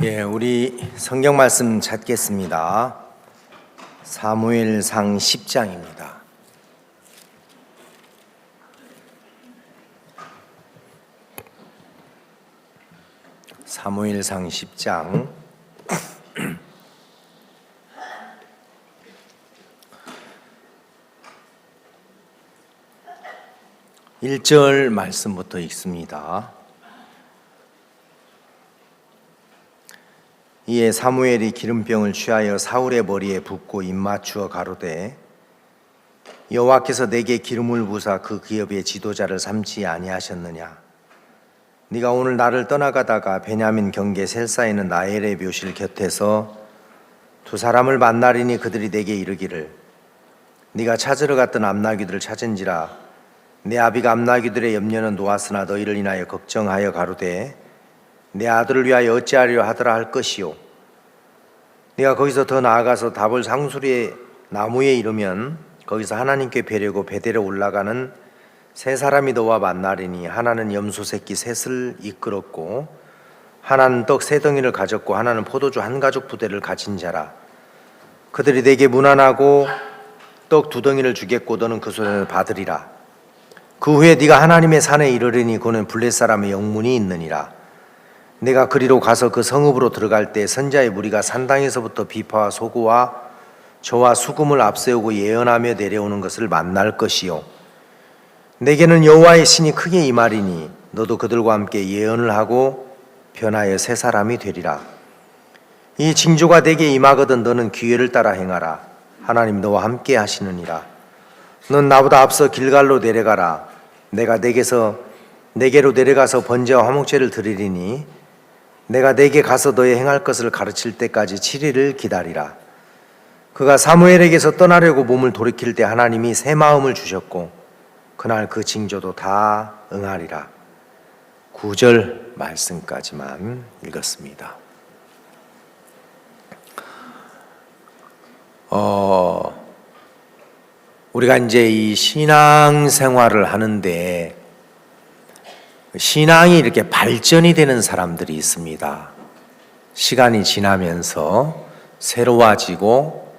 우리 성경 말씀 찾겠습니다. 사무엘상 10장입니다. 사무엘상 10장 1절 말씀부터 읽습니다. 이에 사무엘이 기름병을 취하여 사울의 머리에 붓고 입맞추어 가로되 여호와께서 내게 기름을 부사 그 기업의 지도자를 삼지 아니하셨느냐? 네가 오늘 나를 떠나가다가 베냐민 경계 셀사에 있는 나엘의 묘실 곁에서 두 사람을 만나리니 그들이 내게 이르기를 네가 찾으러 갔던 암나귀들을 찾은지라 내 아비가 암나귀들의 염려는 놓았으나 너희를 인하여 걱정하여 가로되 내 아들을 위하여 어찌하려 하더라 할 것이요 네가 거기서 더 나아가서 다볼 상수리의 나무에 이르면 거기서 하나님께 뵈려고 베델에 올라가는 세 사람이 너와 만나리니 하나는 염소 새끼 셋을 이끌었고 하나는 떡 세 덩이를 가졌고 하나는 포도주 한 가죽 부대를 가진 자라. 그들이 내게 문안하고 떡 두 덩이를 주겠고 너는 그 손을 받으리라. 그 후에 네가 하나님의 산에 이르리니 그는 블렛 사람의 영문이 있느니라. 내가 그리로 가서 그 성읍으로 들어갈 때 선자의 무리가 산당에서부터 비파와 소고와 저와 수금을 앞세우고 예언하며 내려오는 것을 만날 것이요 내게는 여호와의 신이 크게 임하리니 너도 그들과 함께 예언을 하고 변하여 새 사람이 되리라. 이 징조가 내게 임하거든 너는 기회를 따라 행하라. 하나님 너와 함께 하시느니라. 넌 나보다 앞서 길갈로 내려가라. 내가 내게로 내려가서 번제와 화목제를 드리리니 내가 내게 가서 너의 행할 것을 가르칠 때까지 7일을 기다리라. 그가 사무엘에게서 떠나려고 몸을 돌이킬 때 하나님이 새 마음을 주셨고 그날 그 징조도 다 응하리라. 9절 말씀까지만 읽었습니다. 우리가 이제 이 신앙생활을 하는데 신앙이 이렇게 발전이 되는 사람들이 있습니다. 시간이 지나면서 새로워지고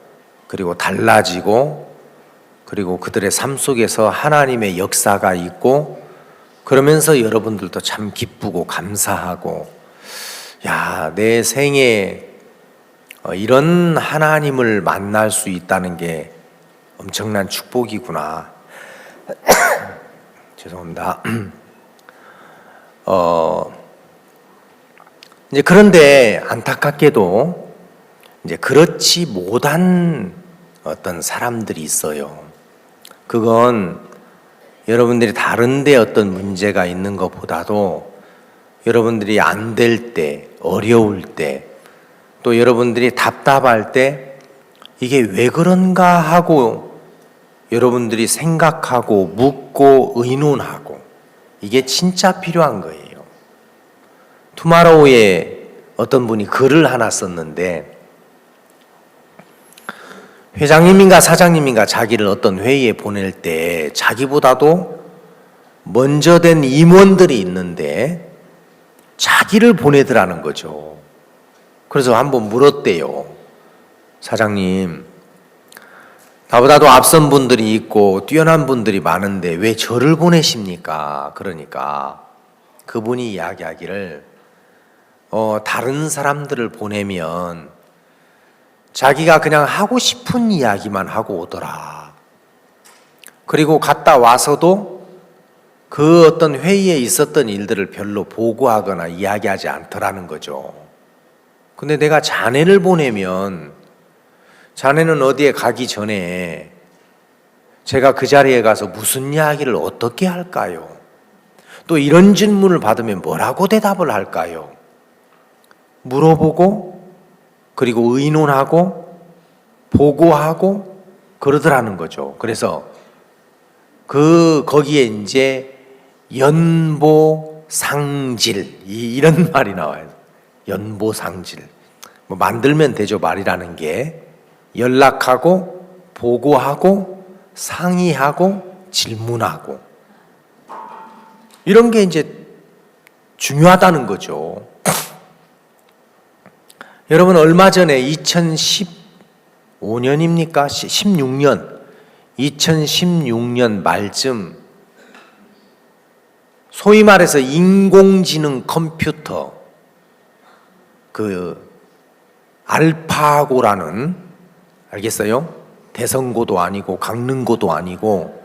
그리고 달라지고 그리고 그들의 삶 속에서 하나님의 역사가 있고 그러면서 여러분들도 참 기쁘고 감사하고 내 생에 이런 하나님을 만날 수 있다는 게 엄청난 축복이구나. 죄송합니다. 이제 그런데 안타깝게도 이제 그렇지 못한 어떤 사람들이 있어요. 그건 여러분들이 다른데 어떤 문제가 있는 것보다도 여러분들이 안 될 때, 어려울 때, 또 여러분들이 답답할 때 이게 왜 그런가 하고 여러분들이 생각하고 묻고 의논하고 이게 진짜 필요한 거예요. 투마로우에 어떤 분이 글을 하나 썼는데 회장님인가 사장님인가 자기를 어떤 회의에 보낼 때 자기보다도 먼저 된 임원들이 있는데 자기를 보내더라는 거죠. 그래서 한번 물었대요. 사장님, 나보다도 앞선 분들이 있고 뛰어난 분들이 많은데 왜 저를 보내십니까? 그러니까 그분이 이야기하기를 다른 사람들을 보내면 자기가 그냥 하고 싶은 이야기만 하고 오더라. 그리고 갔다 와서도 그 어떤 회의에 있었던 일들을 별로 보고하거나 이야기하지 않더라는 거죠. 근데 내가 자네를 보내면 자네는 어디에 가기 전에 제가 그 자리에 가서 무슨 이야기를 어떻게 할까요? 또 이런 질문을 받으면 뭐라고 대답을 할까요? 물어보고 그리고 의논하고 보고하고 그러더라는 거죠. 그래서 거기에 이제 연보상질 이런 말이 나와요. 연보상질. 뭐 만들면 되죠. 말이라는 게 연락하고 보고하고 상의하고 질문하고 이런 게 이제 중요하다는 거죠. 여러분, 얼마 전에 2015년입니까? 2016년 말쯤 소위 말해서 인공지능 컴퓨터, 그 알파고라는, 알겠어요? 대성고도 아니고 강릉고도 아니고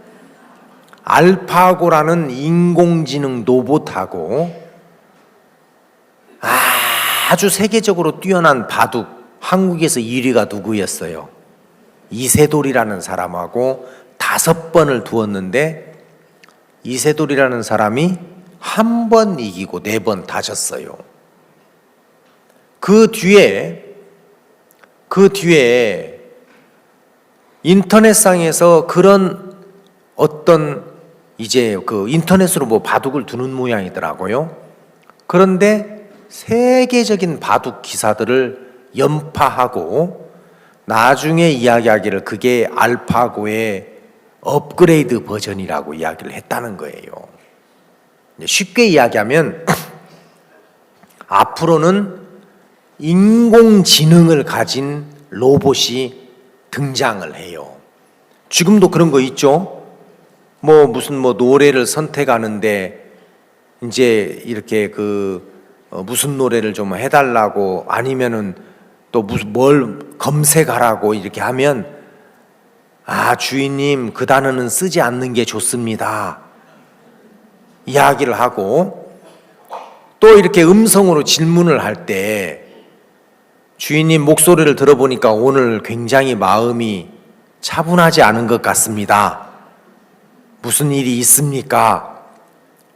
알파고라는 인공지능 로봇하고 아주 세계적으로 뛰어난 바둑, 한국에서 1위가 누구였어요? 이세돌이라는 사람하고 5번을 두었는데 이세돌이라는 사람이 1번 이기고 4번 다졌어요. 그 뒤에 인터넷상에서 그런 어떤 이제 그 인터넷으로 뭐 바둑을 두는 모양이더라고요. 그런데 세계적인 바둑 기사들을 연파하고 나중에 이야기하기를 그게 알파고의 업그레이드 버전이라고 이야기를 했다는 거예요. 쉽게 이야기하면 앞으로는 인공지능을 가진 로봇이 등장을 해요. 지금도 그런 거 있죠. 무슨 노래를 선택하는데 이제 이렇게 무슨 노래를 좀 해달라고 아니면은 또 무슨 뭘 검색하라고 이렇게 하면 주인님 그 단어는 쓰지 않는 게 좋습니다 이야기를 하고, 또 이렇게 음성으로 질문을 할 때 주인님 목소리를 들어보니까 오늘 굉장히 마음이 차분하지 않은 것 같습니다. 무슨 일이 있습니까?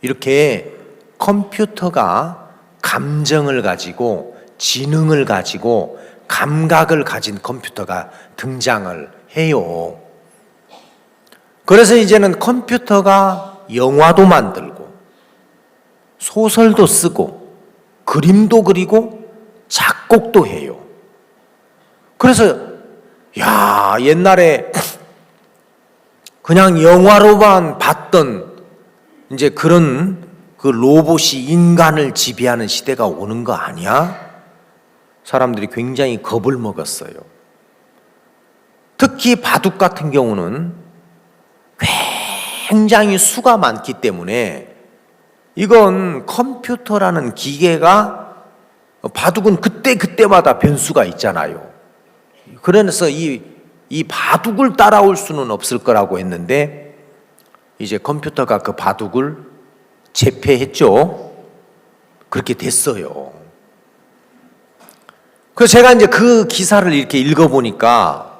이렇게 컴퓨터가 감정을 가지고 지능을 가지고 감각을 가진 컴퓨터가 등장을 해요. 그래서 이제는 컴퓨터가 영화도 만들고 소설도 쓰고 그림도 그리고 작곡도 해요. 그래서 옛날에 그냥 영화로만 봤던 이제 그런 그 로봇이 인간을 지배하는 시대가 오는 거 아니야? 사람들이 굉장히 겁을 먹었어요. 특히 바둑 같은 경우는 굉장히 수가 많기 때문에 이건 컴퓨터라는 기계가, 바둑은 그때마다 변수가 있잖아요. 그래서 이 바둑을 따라올 수는 없을 거라고 했는데 이제 컴퓨터가 그 바둑을 제패했죠. 그렇게 됐어요. 그래서 제가 이제 그 기사를 이렇게 읽어보니까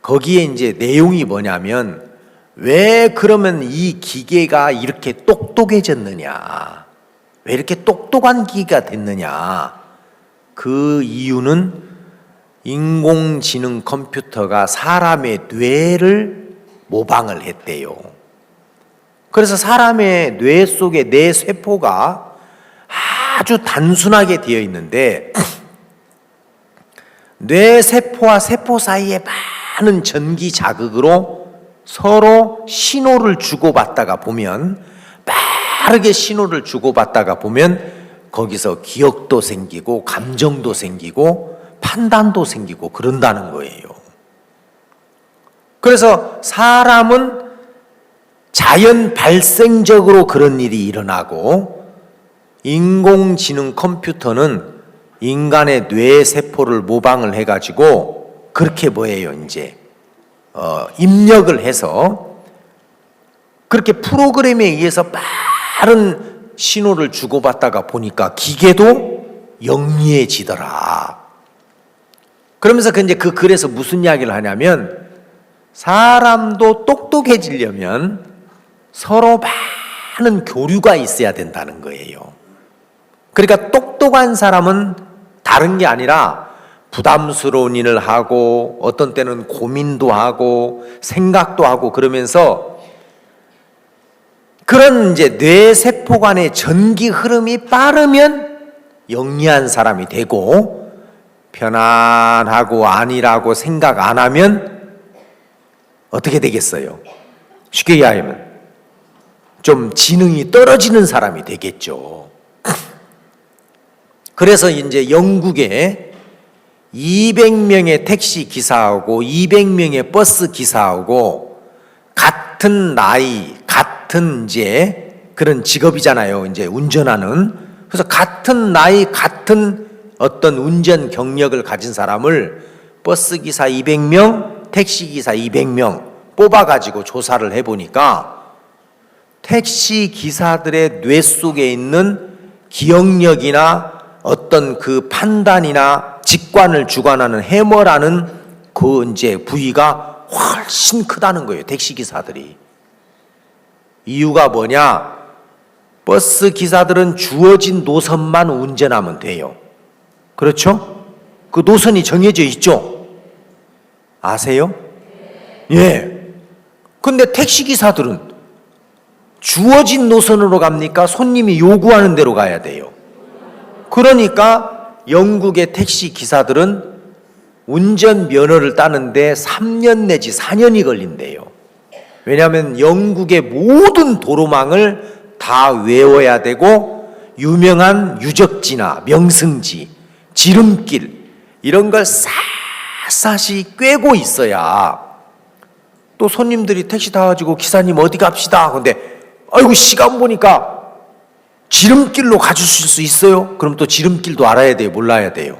거기에 이제 내용이 뭐냐면, 왜 그러면 이 기계가 이렇게 똑똑해졌느냐, 왜 이렇게 똑똑한 기계가 됐느냐, 그 이유는 인공지능 컴퓨터가 사람의 뇌를 모방을 했대요. 그래서 사람의 뇌 속에 뇌세포가 아주 단순하게 되어 있는데 뇌세포와 세포 사이에 많은 전기 자극으로 서로 신호를 주고받다가 보면, 빠르게 신호를 주고받다가 보면 거기서 기억도 생기고 감정도 생기고 판단도 생기고 그런다는 거예요. 그래서 사람은 자연 발생적으로 그런 일이 일어나고, 인공지능 컴퓨터는 인간의 뇌세포를 모방을 해가지고 그렇게 이제 입력을 해서 그렇게 프로그램에 의해서 빠른 신호를 주고받다가 보니까 기계도 영리해지더라. 그러면서 그래서 무슨 이야기를 하냐면, 사람도 똑똑해지려면 서로 많은 교류가 있어야 된다는 거예요. 그러니까 똑똑한 사람은 다른 게 아니라 부담스러운 일을 하고 어떤 때는 고민도 하고 생각도 하고 그러면서 그런 이제 뇌세포 간의 전기 흐름이 빠르면 영리한 사람이 되고, 편안하고 안일하고 생각 안 하면 어떻게 되겠어요? 쉽게 이야기하면 좀 지능이 떨어지는 사람이 되겠죠. 그래서 이제 영국의 200명의 택시 기사하고 200명의 버스 기사하고 같은 나이, 같은 이제 그런 직업이잖아요. 이제 운전하는. 그래서 같은 나이, 같은 어떤 운전 경력을 가진 사람을 버스 기사 200명, 택시 기사 200명 뽑아가지고 조사를 해보니까 택시 기사들의 뇌 속에 있는 기억력이나 어떤 그 판단이나 직관을 주관하는 해머라는 그 이제 부위가 훨씬 크다는 거예요. 택시 기사들이. 이유가 뭐냐? 버스 기사들은 주어진 노선만 운전하면 돼요. 그렇죠? 그 노선이 정해져 있죠? 아세요? 예. 근데 택시 기사들은 주어진 노선으로 갑니까? 손님이 요구하는 대로 가야 돼요. 그러니까 영국의 택시 기사들은 운전 면허를 따는데 3년 내지 4년이 걸린대요. 왜냐하면 영국의 모든 도로망을 다 외워야 되고 유명한 유적지나 명승지, 지름길 이런 걸 샅샅이 꿰고 있어야 또 손님들이 택시 타가지고 기사님 어디 갑시다. 근데 아이고 시간 보니까 지름길로 가주실 수 있어요? 그럼 또 지름길도 알아야 돼요? 몰라야 돼요?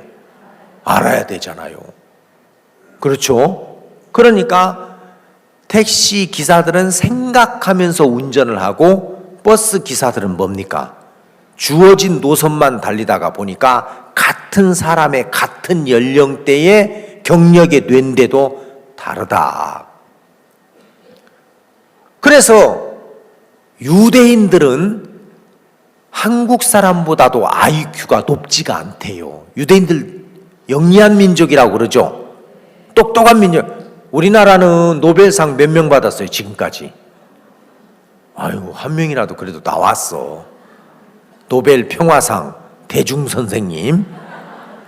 알아야 되잖아요. 그렇죠? 그러니까 택시 기사들은 생각하면서 운전을 하고 버스 기사들은 뭡니까? 주어진 노선만 달리다가 보니까 같은 사람의 같은 연령대의 경력의 뇌인데도 다르다. 그래서 유대인들은 한국 사람보다도 IQ가 높지가 않대요. 유대인들 영리한 민족이라고 그러죠. 똑똑한 민족. 우리나라는 노벨상 몇 명 받았어요, 지금까지? 아유, 한 명이라도 그래도 나왔어. 노벨 평화상 대중선생님.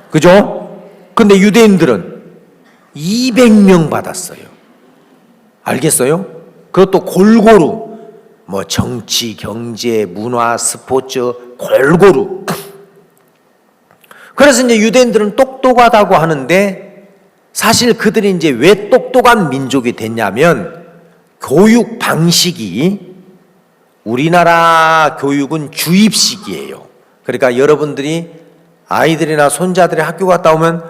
그죠? 근데 유대인들은 200명 받았어요. 알겠어요? 그것도 골고루. 뭐 정치, 경제, 문화, 스포츠 골고루. 그래서 이제 유대인들은 똑똑하다고 하는데 사실 그들이 이제 왜 똑똑한 민족이 됐냐면 교육 방식이 우리나라 교육은 주입식이에요. 그러니까 여러분들이 아이들이나 손자들이 학교 갔다 오면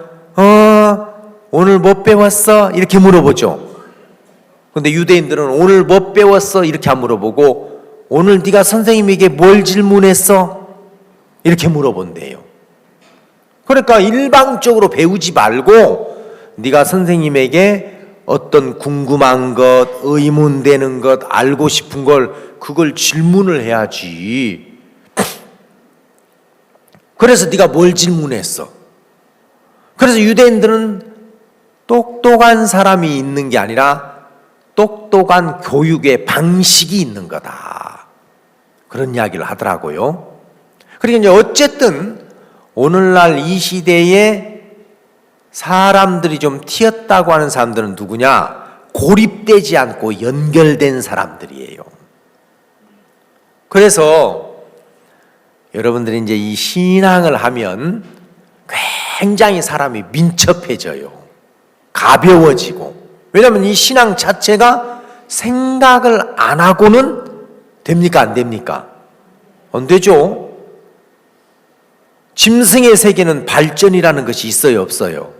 오늘 뭐 배웠어? 이렇게 물어보죠. 근데 유대인들은 오늘 뭐 배웠어? 이렇게 안 물어보고 오늘 네가 선생님에게 뭘 질문했어? 이렇게 물어본대요. 그러니까 일방적으로 배우지 말고 네가 선생님에게 어떤 궁금한 것, 의문되는 것, 알고 싶은 걸 그걸 질문을 해야지. 그래서 네가 뭘 질문했어? 그래서 유대인들은 똑똑한 사람이 있는 게 아니라 똑똑한 교육의 방식이 있는 거다. 그런 이야기를 하더라고요. 그러니까 이제 어쨌든 오늘날 이 시대에 사람들이 좀 튀었다고 하는 사람들은 누구냐? 고립되지 않고 연결된 사람들이에요. 그래서 여러분들이 이제 이 신앙을 하면 굉장히 사람이 민첩해져요. 가벼워지고. 왜냐하면 이 신앙 자체가 생각을 안 하고는 됩니까? 안 됩니까? 안 되죠. 짐승의 세계는 발전이라는 것이 있어요? 없어요?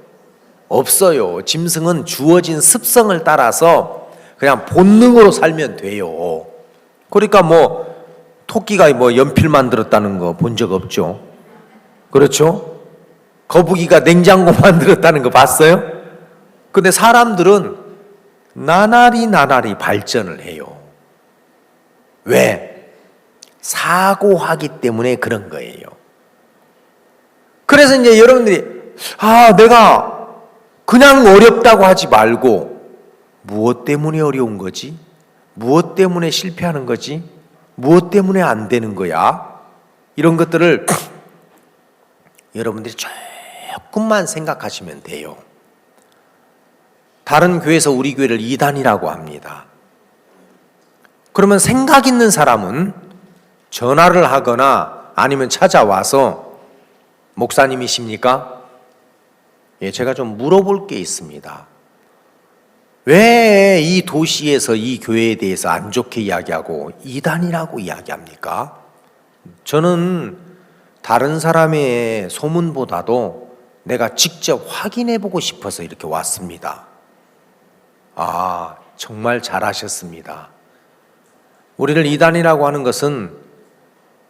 없어요. 짐승은 주어진 습성을 따라서 그냥 본능으로 살면 돼요. 그러니까 뭐 토끼가 뭐 연필 만들었다는 거 본 적 없죠? 그렇죠? 거북이가 냉장고 만들었다는 거 봤어요? 근데 사람들은 나날이 발전을 해요. 왜? 사고하기 때문에 그런 거예요. 그래서 이제 여러분들이 내가 그냥 어렵다고 하지 말고 무엇 때문에 어려운 거지? 무엇 때문에 실패하는 거지? 무엇 때문에 안 되는 거야? 이런 것들을 여러분들이 조금만 생각하시면 돼요. 다른 교회에서 우리 교회를 이단이라고 합니다. 그러면 생각 있는 사람은 전화를 하거나 아니면 찾아와서 목사님이십니까? 제가 좀 물어볼 게 있습니다. 왜 이 도시에서 이 교회에 대해서 안 좋게 이야기하고 이단이라고 이야기합니까? 저는 다른 사람의 소문보다도 내가 직접 확인해 보고 싶어서 이렇게 왔습니다. 정말 잘하셨습니다. 우리를 이단이라고 하는 것은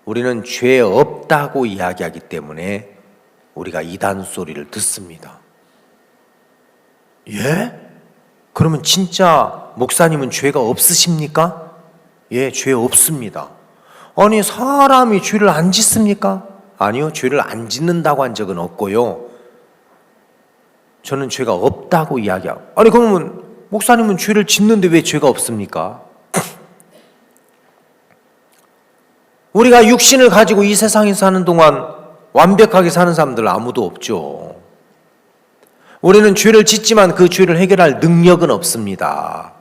우리는 죄 없다고 이야기하기 때문에 우리가 이단 소리를 듣습니다. 예? 그러면 진짜 목사님은 죄가 없으십니까? 예, 죄 없습니다. 아니, 사람이 죄를 안 짓습니까? 아니요, 죄를 안 짓는다고 한 적은 없고요. 저는 죄가 없다고 이야기하고. 아니, 그러면 목사님은 죄를 짓는데 왜 죄가 없습니까? 우리가 육신을 가지고 이 세상에 사는 동안 완벽하게 사는 사람들 아무도 없죠. 우리는 죄를 짓지만 그 죄를 해결할 능력은 없습니다.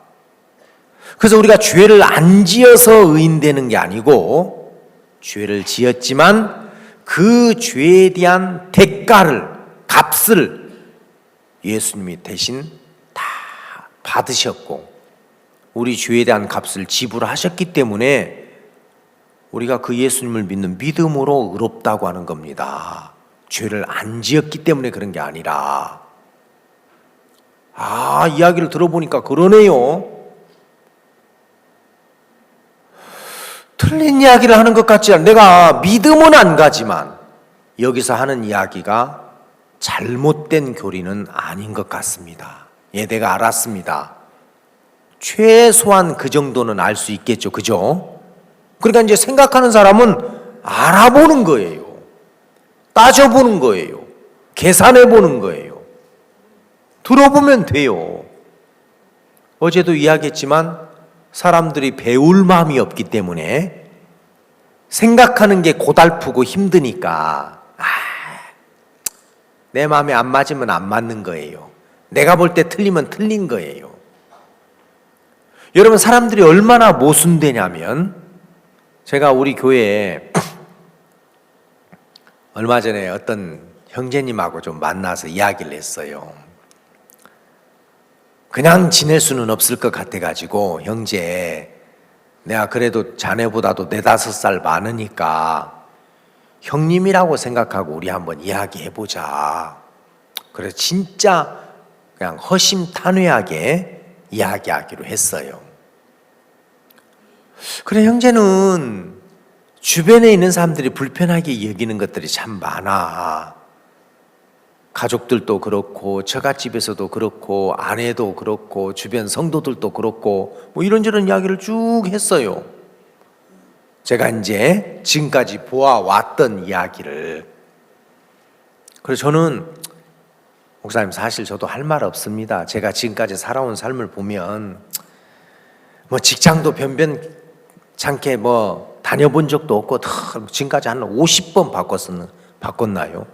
그래서 우리가 죄를 안 지어서 의인되는 게 아니고 죄를 지었지만 그 죄에 대한 대가를, 값을 예수님이 대신 다 받으셨고 우리 죄에 대한 값을 지불하셨기 때문에 우리가 그 예수님을 믿는 믿음으로 의롭다고 하는 겁니다. 죄를 안 지었기 때문에 그런 게 아니라. 이야기를 들어보니까 그러네요. 틀린 이야기를 하는 것 같지 않아. 내가 믿음은 안 가지만 여기서 하는 이야기가 잘못된 교리는 아닌 것 같습니다. 내가 알았습니다. 최소한 그 정도는 알 수 있겠죠. 그죠? 그러니까 이제 생각하는 사람은 알아보는 거예요. 따져보는 거예요. 계산해보는 거예요. 들어보면 돼요. 어제도 이야기했지만 사람들이 배울 마음이 없기 때문에 생각하는 게 고달프고 힘드니까 내 마음에 안 맞으면 안 맞는 거예요. 내가 볼 때 틀리면 틀린 거예요. 여러분, 사람들이 얼마나 모순되냐면 제가 우리 교회에 얼마 전에 어떤 형제님하고 좀 만나서 이야기를 했어요. 그냥 지낼 수는 없을 것 같아가지고 형제, 내가 그래도 자네보다도 4-5살 많으니까 형님이라고 생각하고 우리 한번 이야기해보자. 그래서 진짜 그냥 허심탄회하게 이야기하기로 했어요. 그래, 형제는 주변에 있는 사람들이 불편하게 여기는 것들이 참 많아. 가족들도 그렇고 처갓집에서도 그렇고 아내도 그렇고 주변 성도들도 그렇고 뭐 이런저런 이야기를 쭉 했어요. 제가 이제 지금까지 보아왔던 이야기를. 그래서 저는 목사님, 사실 저도 할 말 없습니다. 제가 지금까지 살아온 삶을 보면 뭐 직장도 변변찮게 뭐 다녀본 적도 없고 지금까지 한 50번 바꿨나요?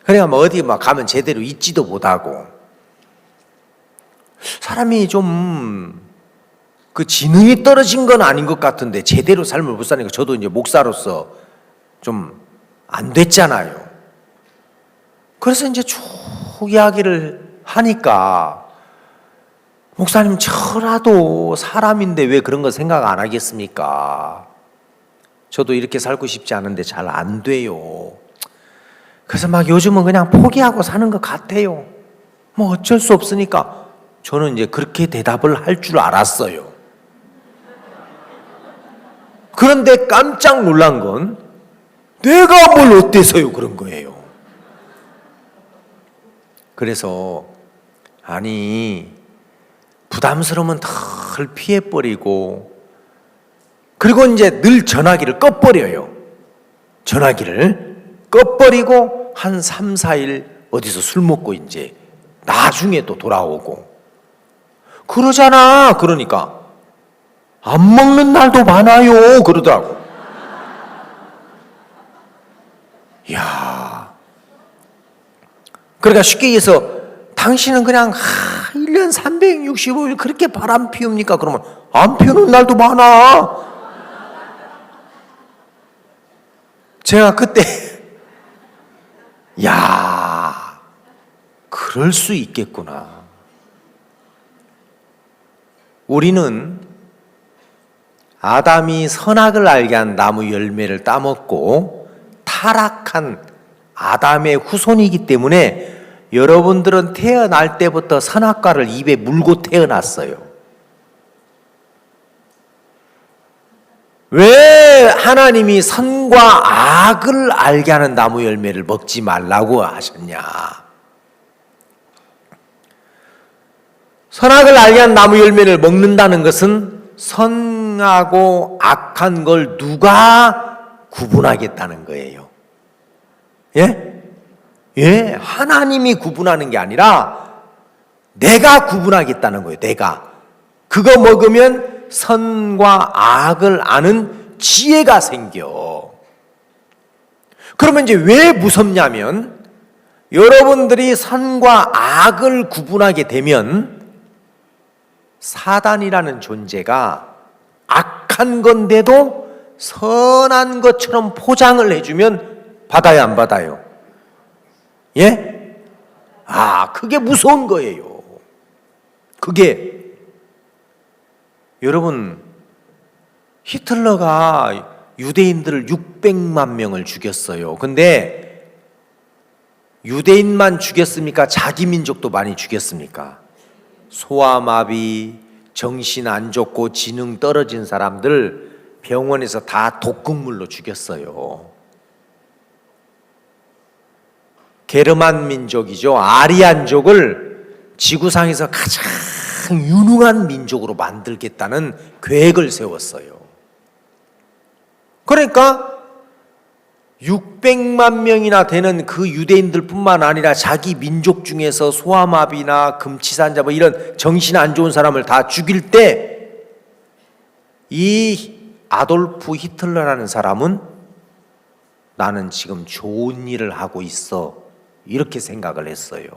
그러니까 뭐 어디 막 가면 제대로 있지도 못하고 사람이 좀 그 지능이 떨어진 건 아닌 것 같은데 제대로 삶을 못 사니까 저도 이제 목사로서 좀 안 됐잖아요. 그래서 이제 쭉 이야기를 하니까 목사님, 저라도 사람인데 왜 그런 거 생각 안 하겠습니까? 저도 이렇게 살고 싶지 않은데 잘 안 돼요. 그래서 막 요즘은 그냥 포기하고 사는 것 같아요. 뭐 어쩔 수 없으니까. 저는 이제 그렇게 대답을 할 줄 알았어요. 그런데 깜짝 놀란 건 내가 뭘 어때서요 그런 거예요. 그래서 부담스러우면 덜 피해버리고, 그리고 이제 늘 전화기를 꺼버려요. 전화기를 꺼버리고 한 3-4일 어디서 술 먹고 이제 나중에 또 돌아오고 그러잖아. 그러니까 안 먹는 날도 많아요 그러더라고. 이야, 그러니까 쉽게 얘기해서 당신은 그냥 1년 365일 그렇게 바람 피웁니까? 그러면 안 피우는 날도 많아. 제가 그때 그럴 수 있겠구나. 우리는 아담이 선악을 알게 한 나무 열매를 따먹고 타락한 아담의 후손이기 때문에 여러분들은 태어날 때부터 선악과를 입에 물고 태어났어요. 왜 하나님이 선과 악을 알게 하는 나무 열매를 먹지 말라고 하셨냐? 선악을 알게 하는 나무 열매를 먹는다는 것은 선하고 악한 걸 누가 구분하겠다는 거예요. 예? 예, 하나님이 구분하는 게 아니라 내가 구분하겠다는 거예요. 내가. 그거 먹으면 선과 악을 아는 지혜가 생겨. 그러면 이제 왜 무섭냐면 여러분들이 선과 악을 구분하게 되면 사단이라는 존재가 악한 건데도 선한 것처럼 포장을 해주면 받아요, 안 받아요? 예? 그게 무서운 거예요. 그게 여러분, 히틀러가 유대인들을 600만 명을 죽였어요. 근데 유대인만 죽였습니까? 자기 민족도 많이 죽였습니까? 소아마비, 정신 안 좋고 지능 떨어진 사람들 병원에서 다 독극물로 죽였어요. 게르만 민족이죠. 아리안족을 지구상에서 가장 유능한 민족으로 만들겠다는 계획을 세웠어요. 그러니까 600만 명이나 되는 그 유대인들뿐만 아니라 자기 민족 중에서 소아마비나 금치산자 이런 정신 안 좋은 사람을 다 죽일 때 이 아돌프 히틀러라는 사람은 나는 지금 좋은 일을 하고 있어 이렇게 생각을 했어요.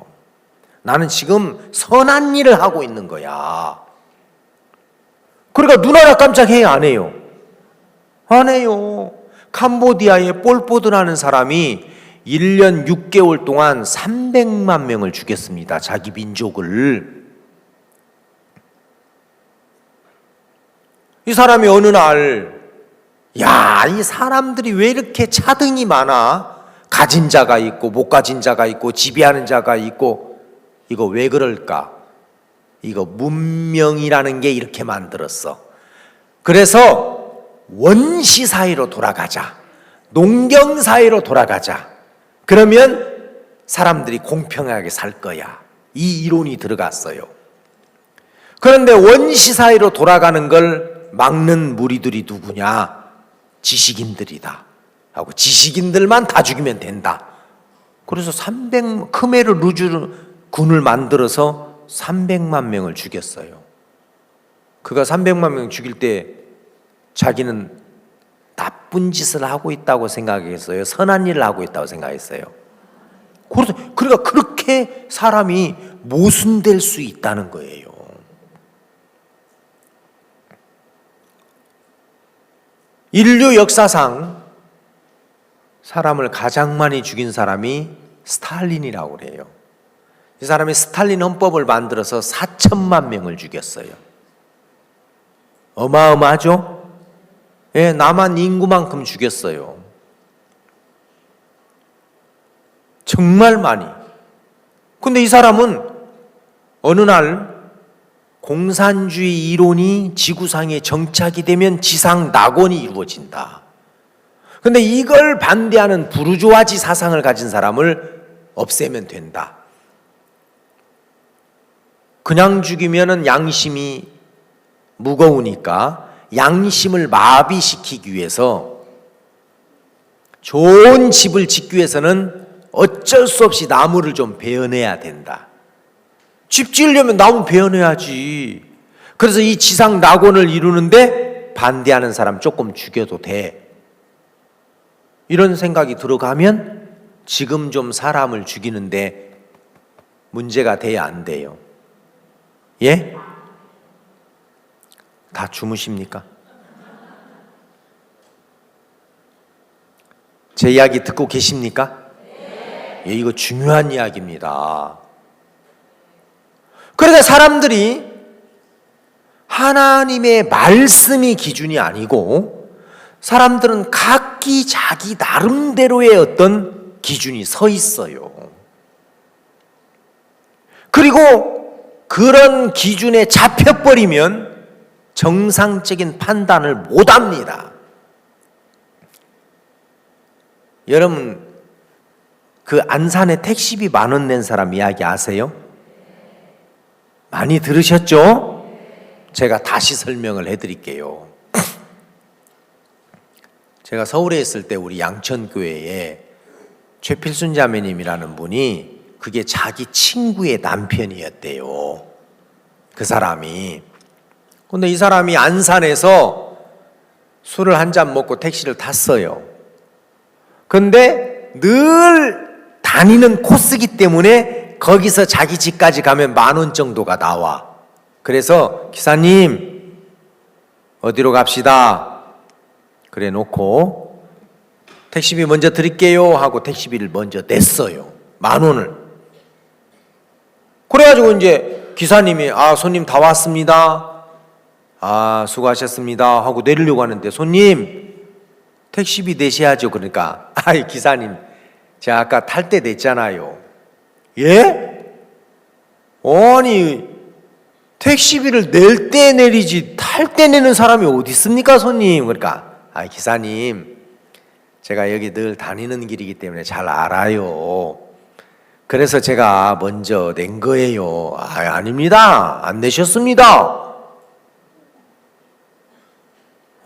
나는 지금 선한 일을 하고 있는 거야. 그러니까 눈 하나 깜짝해요, 안 해요? 안 해요. 캄보디아의 폴포트라는 사람이 1년 6개월 동안 300만 명을 죽였습니다. 자기 민족을. 이 사람이 어느 날, 이 사람들이 왜 이렇게 차등이 많아? 가진 자가 있고 못 가진 자가 있고 지배하는 자가 있고 이거 왜 그럴까? 이거 문명이라는 게 이렇게 만들었어. 그래서 원시 사회로 돌아가자. 농경 사회로 돌아가자. 그러면 사람들이 공평하게 살 거야. 이 이론이 들어갔어요. 그런데 원시 사회로 돌아가는 걸 막는 무리들이 누구냐? 지식인들이다. 하고 지식인들만 다 죽이면 된다. 그래서 크메르 루즈 군을 만들어서 300만 명을 죽였어요. 그가 300만 명 죽일 때 자기는 나쁜 짓을 하고 있다고 생각했어요? 선한 일을 하고 있다고 생각했어요? 그러니까 그렇게 사람이 모순될 수 있다는 거예요. 인류 역사상 사람을 가장 많이 죽인 사람이 스탈린이라고 그래요. 이 사람이 스탈린 헌법을 만들어서 4천만 명을 죽였어요. 어마어마하죠? 예, 남한 인구만큼 죽였어요. 정말 많이. 근데 이 사람은 어느 날 공산주의 이론이 지구상에 정착이 되면 지상 낙원이 이루어진다. 근데 이걸 반대하는 부르주아지 사상을 가진 사람을 없애면 된다. 그냥 죽이면은 양심이 무거우니까 양심을 마비시키기 위해서 좋은 집을 짓기 위해서는 어쩔 수 없이 나무를 좀 베어내야 된다. 집 지으려면 나무 베어내야지. 그래서 이 지상 낙원을 이루는데 반대하는 사람 조금 죽여도 돼. 이런 생각이 들어가면 지금 좀 사람을 죽이는데 문제가 돼야 안 돼요. 예? 다 주무십니까? 제 이야기 듣고 계십니까? 예, 이거 중요한 이야기입니다. 그러니까 사람들이 하나님의 말씀이 기준이 아니고 사람들은 각기 자기 나름대로의 어떤 기준이 서 있어요. 그리고 그런 기준에 잡혀버리면 정상적인 판단을 못합니다. 여러분, 그 안산에 택시비 10,000원 낸 사람 이야기 아세요? 많이 들으셨죠? 제가 다시 설명을 해드릴게요. 제가 서울에 있을 때 우리 양천교회에 최필순 자매님이라는 분이 그게 자기 친구의 남편이었대요. 그 사람이. 근데 이 사람이 안산에서 술을 한 잔 먹고 택시를 탔어요. 근데 늘 다니는 코스기 때문에 거기서 자기 집까지 가면 10,000원 정도가 나와. 그래서 기사님 어디로 갑시다 그래 놓고 택시비 먼저 드릴게요 하고 택시비를 먼저 냈어요. 10,000원을. 그래가지고 이제 기사님이 손님 다 왔습니다. 수고하셨습니다 하고 내리려고 하는데 손님 택시비 내셔야죠. 그러니까 기사님 제가 아까 탈 때 냈잖아요. 예? 아니 택시비를 낼 때 내리지 탈 때 내는 사람이 어디 있습니까 손님? 그러니까 기사님 제가 여기 늘 다니는 길이기 때문에 잘 알아요. 그래서 제가 먼저 낸 거예요. 아닙니다. 안 내셨습니다.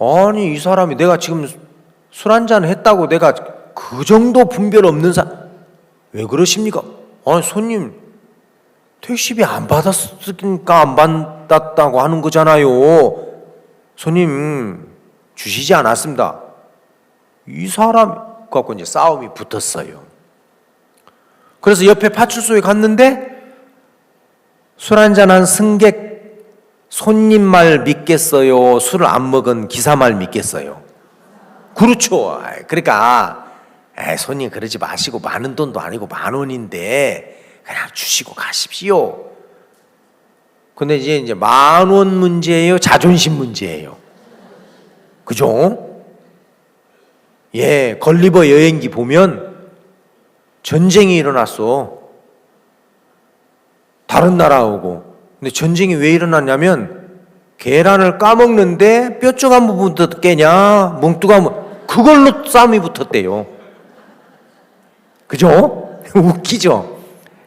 아니 이 사람이 내가 지금 술 한잔 했다고 내가 그 정도 분별 없는 왜 그러십니까? 손님 택시비 안 받았으니까 안 받았다고 하는 거잖아요. 손님 주시지 않았습니다. 이 사람 갖고 이제 싸움이 붙었어요. 그래서 옆에 파출소에 갔는데 술 한잔한 승객 손님 말 믿겠어요? 술을 안 먹은 기사 말 믿겠어요? 그렇죠. 그러니까 손님 그러지 마시고 많은 돈도 아니고 10,000원인데 그냥 주시고 가십시오. 근데 이제 10,000원 문제예요? 자존심 문제예요? 그죠? 예, 걸리버 여행기 보면 전쟁이 일어났어. 다른 나라하고. 근데 전쟁이 왜 일어났냐면 계란을 까먹는데 뼈쪽 한 부분부터 깨냐 뭉뚱한 그걸로 싸움이 붙었대요. 그죠? 웃기죠?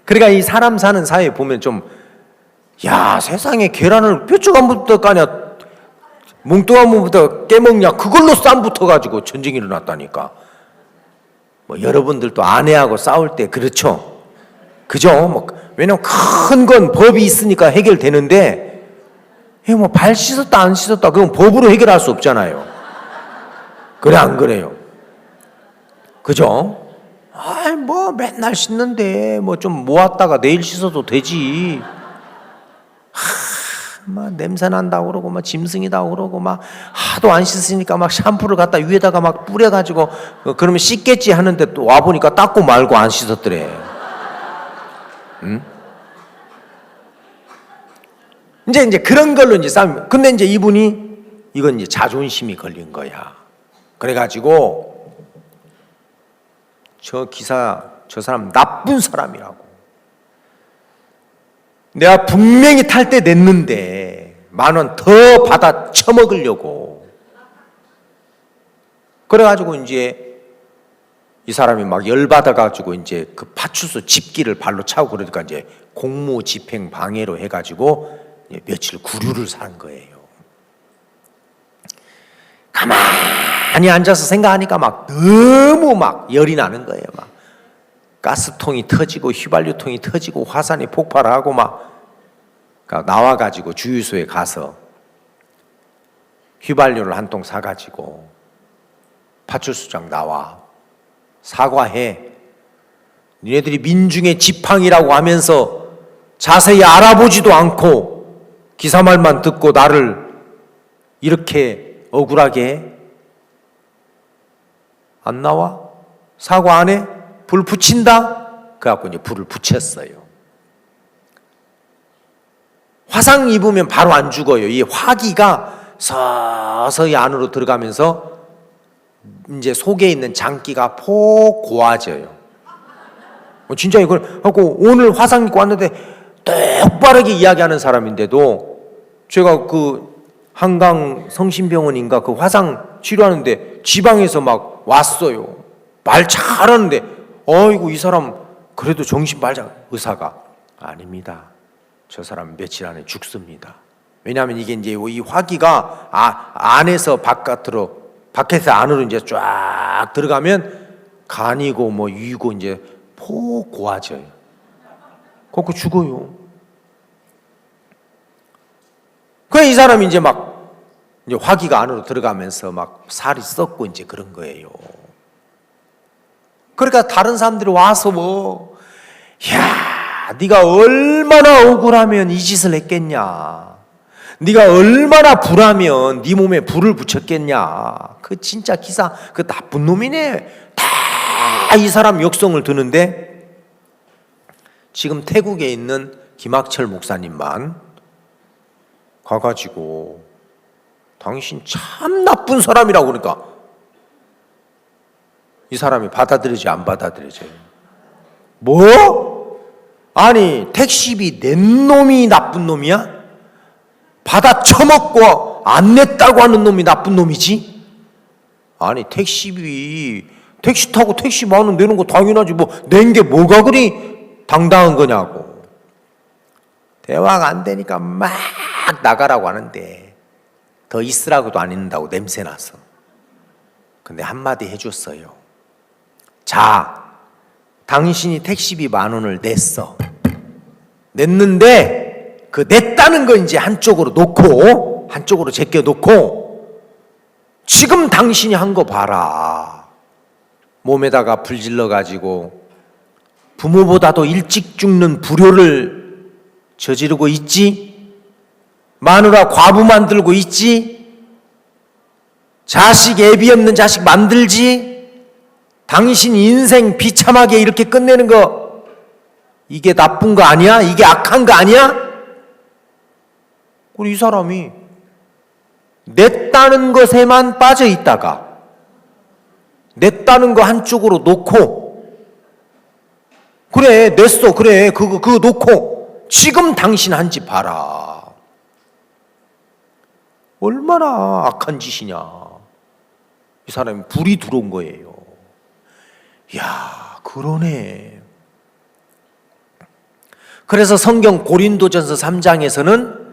그러니까 이 사람 사는 사회에 보면 세상에 계란을 뼈쪽 한 부분부터 까냐 뭉뚱한 부분부터 깨먹냐 그걸로 싸움 붙어가지고 전쟁이 일어났다니까. 여러분들도 아내하고 싸울 때 그렇죠? 그죠? 왜냐면 큰 건 법이 있으니까 해결되는데 발 씻었다 안 씻었다 그건 법으로 해결할 수 없잖아요. 그래 안 그래요? 그죠? 맨날 씻는데 좀 모았다가 내일 씻어도 되지. 냄새 난다고 그러고 짐승이다 그러고 하도 안 씻으니까 샴푸를 갖다 위에다가 뿌려가지고 그러면 씻겠지 하는데 또 와보니까 닦고 말고 안 씻었더래. 응? 이제 그런 걸로 이제 싸움. 근데 이제 이분이 이건 이제 자존심이 걸린 거야. 그래가지고 저 사람 나쁜 사람이라고. 내가 분명히 탈 때 냈는데 10,000원 더 받아 처먹으려고. 그래가지고 이제 이 사람이 열받아가지고 이제 그 파출소 집기를 발로 차고 그러니까 이제 공무 집행 방해로 해가지고 며칠 구류를 산 거예요. 가만히 앉아서 생각하니까 너무 열이 나는 거예요. 가스통이 터지고 휘발유통이 터지고 화산이 폭발하고 나와가지고 주유소에 가서 휘발유를 한 통 사가지고 파출소장 나와 사과해. 니네들이 민중의 지팡이라고 하면서 자세히 알아보지도 않고 기사 말만 듣고 나를 이렇게 억울하게 해? 안 나와? 사과 안 해? 불 붙인다? 그래갖고 이제 불을 붙였어요. 화상 입으면 바로 안 죽어요. 이 화기가 서서히 안으로 들어가면서 이제 속에 있는 장기가 폭 고와져요. 진짜 이걸 하고 오늘 화상 입고 왔는데 똑바르게 이야기하는 사람인데도 제가 그 한강 성심병원인가 그 화상 치료하는데 지방에서 막 왔어요. 말 잘하는데 어이구 이 사람 그래도 정신발작. 의사가 아닙니다. 저 사람 며칠 안에 죽습니다. 왜냐하면 이게 이제 이 화기가 안에서 바깥으로 밖에서 안으로 이제 쫙 들어가면 간이고 뭐 위고 이제 폭 고와져요. 그거 죽어요. 그래 이 사람이 이제 막 이제 화기가 안으로 들어가면서 막 살이 썩고 이제 그런 거예요. 그러니까 다른 사람들이 와서 뭐, 야, 네가 얼마나 억울하면 이 짓을 했겠냐. 네가 얼마나 불하면 네 몸에 불을 붙였겠냐. 그 진짜 기사, 그 나쁜 놈이네. 다 이 사람 역성을 드는데 지금 태국에 있는 김학철 목사님만 가가지고 당신 참 나쁜 사람이라고 그러니까 이 사람이 받아들이지 안 받아들여져요. 뭐? 아니 택시비 낸 놈이 나쁜 놈이야? 받아 처먹고 안 냈다고 하는 놈이 나쁜 놈이지? 아니 택시비 택시 타고 택시 만원 내는 거 당연하지 뭐 낸 게 뭐가 그리 당당한 거냐고. 대화가 안 되니까 막 나가라고 하는데 더 있으라고도 안 있는다고 냄새나서. 근데 한마디 해줬어요. 자, 당신이 택시비 10,000원을 냈어. 냈는데 그 냈다는 거 이제 한쪽으로 놓고 한쪽으로 제껴 놓고 지금 당신이 한 거 봐라. 몸에다가 불질러 가지고 부모보다도 일찍 죽는 불효를 저지르고 있지? 마누라 과부 만들고 있지? 자식 애비 없는 자식 만들지? 당신 인생 비참하게 이렇게 끝내는 거 이게 나쁜 거 아니야? 이게 악한 거 아니야? 그리고 이 사람이 냈다는 것에만 빠져 있다가 냈다는 거 한쪽으로 놓고 그래 냈어 그래 그거 놓고 지금 당신 한 짓 봐라. 얼마나 악한 짓이냐. 이 사람이 불이 들어온 거예요. 야, 그러네. 그래서 성경 고린도전서 3장에서는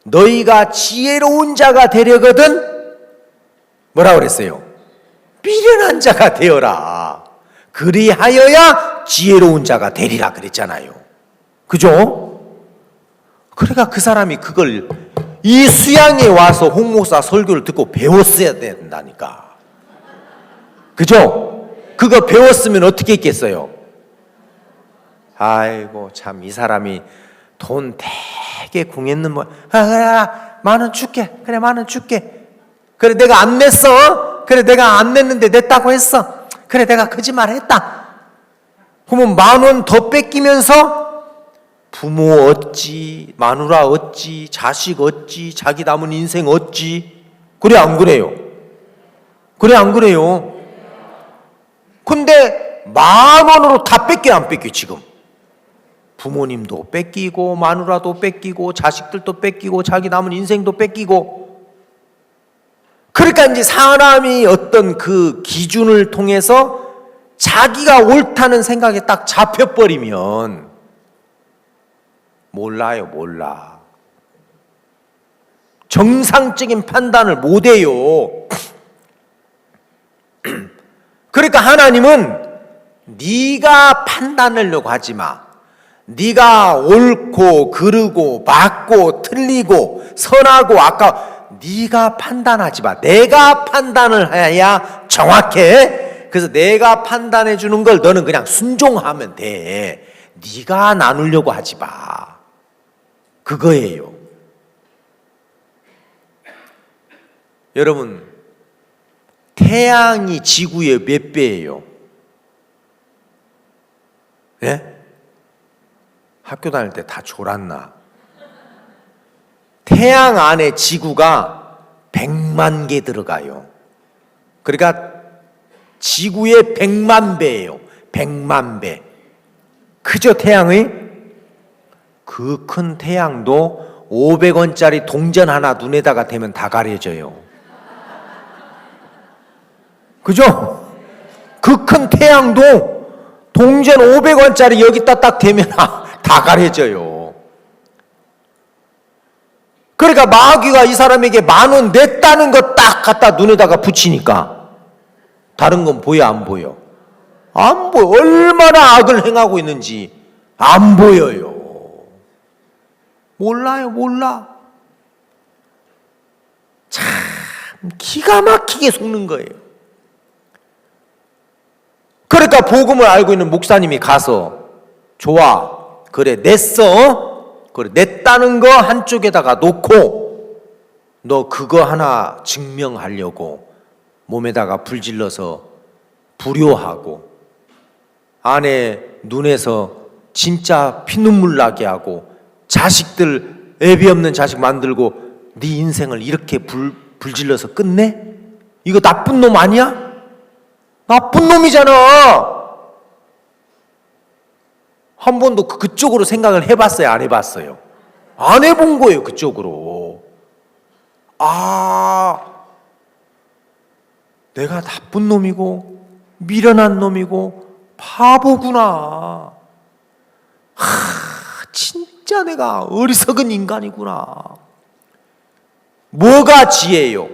너희가 지혜로운 자가 되려거든 뭐라 그랬어요? 미련한 자가 되어라. 그리하여야 지혜로운 자가 되리라 그랬잖아요. 그죠? 그러니까 그 사람이 그걸 이 수양에 와서 홍 목사 설교를 듣고 배웠어야 된다니까. 그죠? 그거 배웠으면 어떻게 했겠어요? 아이고 참 이 사람이 돈 되게 궁했는 뭐 그래 10,000원 줄게. 그래 10,000원 줄게. 그래 내가 안 냈어. 그래 내가 안 냈는데 냈다고 했어. 그래 내가 거짓말 했다. 그러면 10,000원 더 뺏기면서 부모 어찌 마누라 어찌 자식 어찌 자기 남은 인생 어찌. 그래 안 그래요? 그래 안 그래요? 근데 10,000원으로 다 뺏겨 안 뺏겨 지금? 부모님도 뺏기고 마누라도 뺏기고 자식들도 뺏기고 자기 남은 인생도 뺏기고. 그러니까 이제 사람이 어떤 그 기준을 통해서 자기가 옳다는 생각에 딱 잡혀버리면 몰라요. 몰라. 정상적인 판단을 못해요. 그러니까 하나님은 네가 판단하려고 하지 마. 네가 옳고 그르고 맞고 틀리고 선하고 아까 네가 판단하지 마. 내가 판단을 해야 정확해. 그래서 내가 판단해 주는 걸 너는 그냥 순종하면 돼. 네가 나누려고 하지 마. 그거예요. 여러분 태양이 지구의 몇 배예요? 예? 학교 다닐 때 다 졸았나? 태양 안에 지구가 100만 개 들어가요. 그러니까 지구의 100만 배예요. 100만 배. 그저 태양의 그 큰 태양도 500원짜리 동전 하나 눈에다가 대면 다 가려져요. 그죠? 그 큰 태양도 동전 500원짜리 여기다 딱 대면 다 가려져요. 그러니까 마귀가 이 사람에게 10,000원 냈다는 거 딱 갖다 눈에다가 붙이니까 다른 건 보여 안 보여? 안 보여. 얼마나 악을 행하고 있는지 안 보여요. 몰라요, 몰라. 참 기가 막히게 속는 거예요. 그러니까 복음을 알고 있는 목사님이 가서 좋아, 그래 냈어, 그래 냈다는 거 한쪽에다가 놓고 너 그거 하나 증명하려고 몸에다가 불 질러서 불효하고 아내 눈에서 진짜 피눈물 나게 하고 자식들 애비 없는 자식 만들고 네 인생을 이렇게 불질러서 끝내? 이거 나쁜 놈 아니야? 나쁜 놈이잖아. 한 번도 그쪽으로 생각을 해봤어요? 안 해봤어요? 안 해본 거예요. 그쪽으로. 내가 나쁜 놈이고 미련한 놈이고 바보구나. 진짜 내가 어리석은 인간이구나. 뭐가 지혜예요?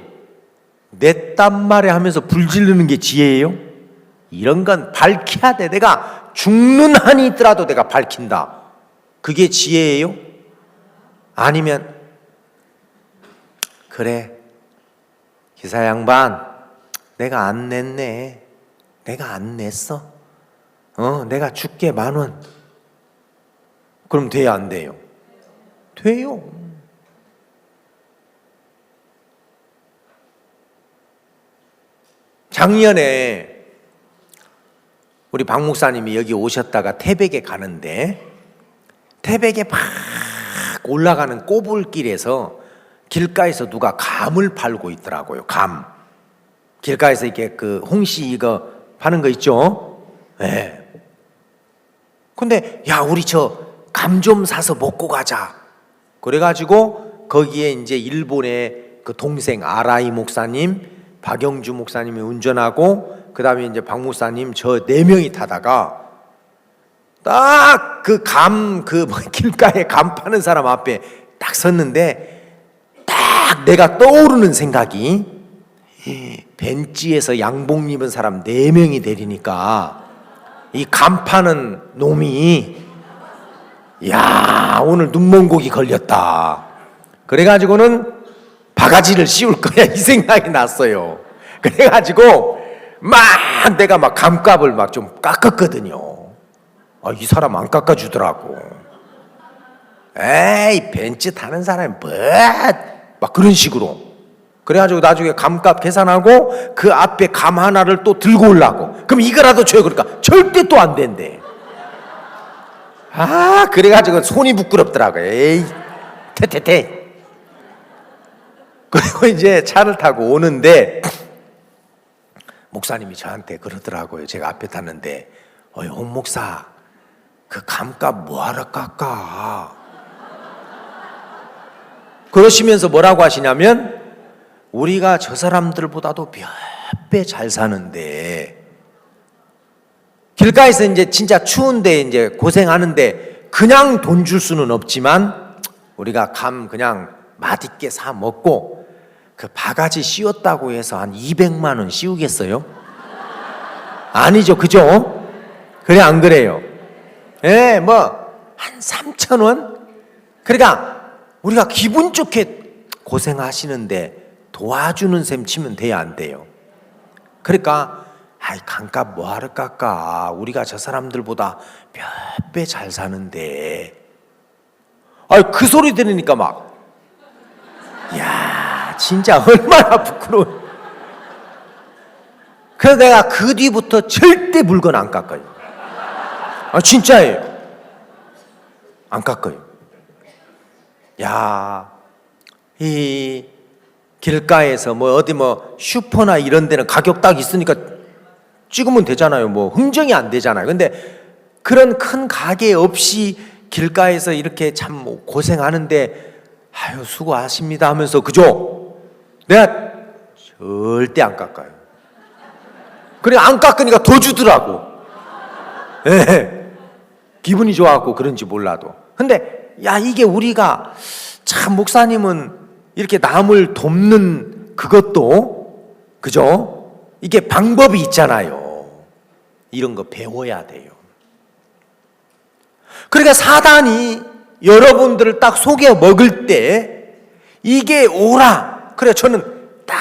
냈단 말에 하면서 불 지르는 게 지혜예요? 이런 건 밝혀야 돼. 내가 죽는 한이 있더라도 내가 밝힌다. 그게 지혜예요? 아니면 그래 기사 양반 내가 안 냈네. 내가 안 냈어. 내가 줄게 10,000원. 그럼 돼요 안 돼요? 돼요. 작년에 우리 박 목사님이 여기 오셨다가 태백에 가는데 태백에 막 올라가는 꼬불길에서 길가에서 누가 감을 팔고 있더라고요. 감. 길가에서 이렇게 그 홍시 이거 파는 거 있죠? 네. 근데 야 우리 저 감 좀 사서 먹고 가자. 그래가지고 거기에 이제 일본의 그 동생 아라이 목사님, 박영주 목사님이 운전하고 그 다음에 이제 박 목사님 저 4명이 타다가 딱 그 길가에 감 파는 사람 앞에 딱 섰는데 딱 내가 떠오르는 생각이 벤치에서 양복 입은 사람 4명이 내리니까 이 감 파는 놈이 야 오늘 눈먼 고기 걸렸다. 그래가지고는 바가지를 씌울 거야 이 생각이 났어요. 그래가지고 막 내가 막 감값을 막 좀 깎았거든요. 이 사람 안 깎아주더라고. 에이 벤츠 타는 사람이 뭐 막 그런 식으로. 그래가지고 나중에 감값 계산하고 그 앞에 감 하나를 또 들고 오려고. 그럼 이거라도 줘요. 그러니까 절대 또 안 된대. 그래가지고 손이 부끄럽더라고. 에이 태태태. 그리고 이제 차를 타고 오는데 목사님이 저한테 그러더라고요. 제가 앞에 탔는데 홍 목사 그 감값 뭐하러 깎아? 그러시면서 뭐라고 하시냐면 우리가 저 사람들보다도 몇 배 잘 사는데 길가에서 이제 진짜 추운데 이제 고생하는데 그냥 돈 줄 수는 없지만 우리가 감 그냥 맛있게 사 먹고 그 바가지 씌웠다고 해서 한 200만 원 씌우겠어요? 아니죠, 그죠? 그래 안 그래요? 한 3,000원? 그러니까 우리가 기분 좋게 고생하시는데 도와주는 셈 치면 돼야 안 돼요? 그러니까 감값 뭐하러 깎아? 우리가 저 사람들보다 몇 배 잘 사는데. 그 소리 들으니까 막 야 진짜 얼마나 부끄러워. 그래서 내가 그 뒤부터 절대 물건 안 깎아요. 진짜예요. 안 깎아요. 야 이 길가에서 뭐 어디 뭐 슈퍼나 이런 데는 가격 딱 있으니까 찍으면 되잖아요. 뭐 흥정이 안 되잖아요. 근데 그런 큰 가게 없이 길가에서 이렇게 참 고생하는데 아유 수고하십니다 하면서 그죠? 내가 절대 안 깎아요. 그래 안 깎으니까 더 주더라고. 예. 기분이 좋아갖고 그런지 몰라도. 근데 야 이게 우리가 참 목사님은 이렇게 남을 돕는 그것도 그죠? 이게 방법이 있잖아요. 이런 거 배워야 돼요. 그러니까 사단이 여러분들을 딱 속여 먹을 때 이게 오라. 그래 저는 딱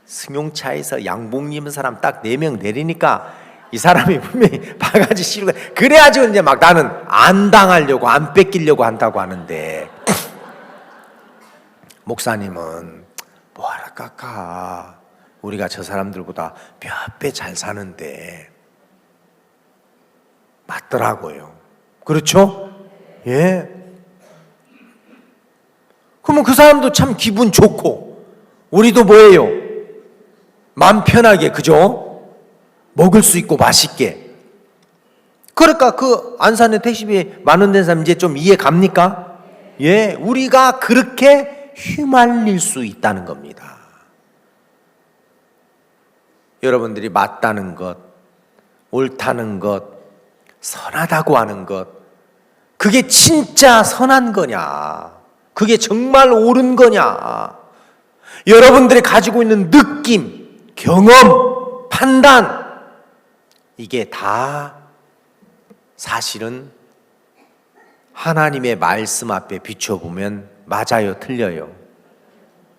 승용차에서 양봉 입은 사람 딱 4명 내리니까 이 사람이 분명히 바가지 씌우고 그래야지 이제 막 나는 안 당하려고 안 뺏기려고 한다고 하는데 목사님은 뭐하러 깎아. 우리가 저 사람들보다 몇 배 잘 사는데 맞더라고요. 그렇죠? 예. 그러면 그 사람도 참 기분 좋고 우리도 뭐예요? 마음 편하게 그죠? 먹을 수 있고 맛있게. 그러니까 그 안산의 택시비 10,000원 된 사람 이제 좀 이해 갑니까? 예, 우리가 그렇게 휘말릴 수 있다는 겁니다. 여러분들이 맞다는 것, 옳다는 것, 선하다고 하는 것, 그게 진짜 선한 거냐? 그게 정말 옳은 거냐? 여러분들이 가지고 있는 느낌, 경험, 판단, 이게 다 사실은 하나님의 말씀 앞에 비춰보면 맞아요, 틀려요?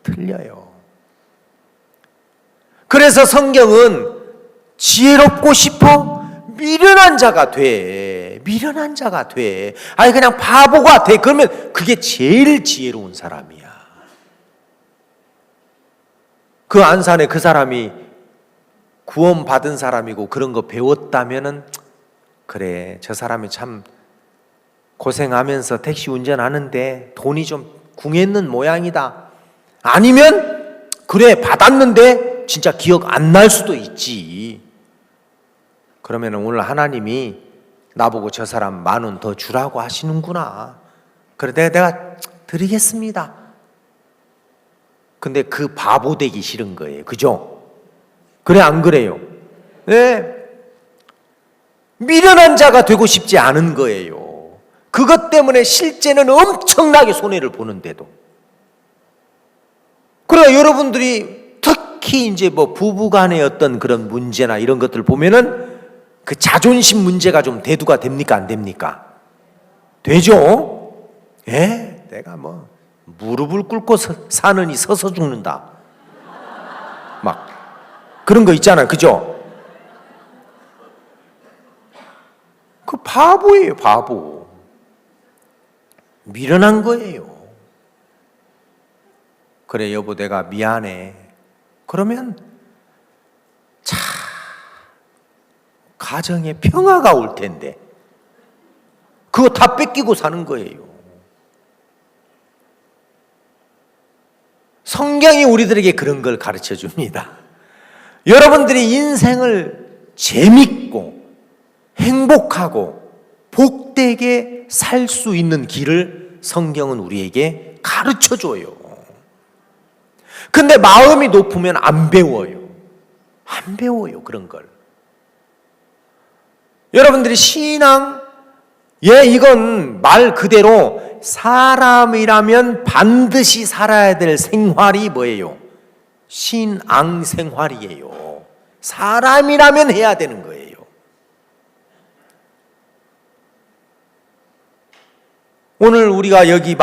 틀려요. 그래서 성경은 지혜롭고 싶어? 미련한 자가 돼. 미련한 자가 돼. 아니 그냥 바보가 돼. 그러면 그게 제일 지혜로운 사람이야. 그 안산에 그 사람이 구원 받은 사람이고 그런 거 배웠다면은 그래 저 사람이 참 고생하면서 택시 운전하는데 돈이 좀 궁했는 모양이다. 아니면 그래 받았는데 진짜 기억 안 날 수도 있지. 그러면 오늘 하나님이 나보고 저 사람 10,000원 더 주라고 하시는구나. 그래 내가 드리겠습니다. 근데 그 바보 되기 싫은 거예요. 그죠? 그래 안 그래요? 네. 미련한 자가 되고 싶지 않은 거예요. 그것 때문에 실제는 엄청나게 손해를 보는데도. 그래 여러분들이 특히 이제 뭐 부부간의 어떤 그런 문제나 이런 것들 보면은 그 자존심 문제가 좀 대두가 됩니까 안 됩니까? 되죠? 예, 내가 뭐 무릎을 꿇고 사느니 서서 죽는다. 막 그런 거 있잖아요, 그죠? 그 바보예요, 바보. 미련한 거예요. 그래 여보 내가 미안해. 그러면 참 가정에 평화가 올 텐데 그거 다 뺏기고 사는 거예요. 성경이 우리들에게 그런 걸 가르쳐 줍니다. 여러분들이 인생을 재밌고 행복하고 복되게 살 수 있는 길을 성경은 우리에게 가르쳐 줘요. 근데 마음이 높으면 안 배워요. 안 배워요, 그런 걸. 여러분들이 신앙, 이건 말 그대로 사람이라면 반드시 살아야 될 생활이 뭐예요? 신앙 생활이에요. 사람이라면 해야 되는 거예요. 오늘 우리가 여기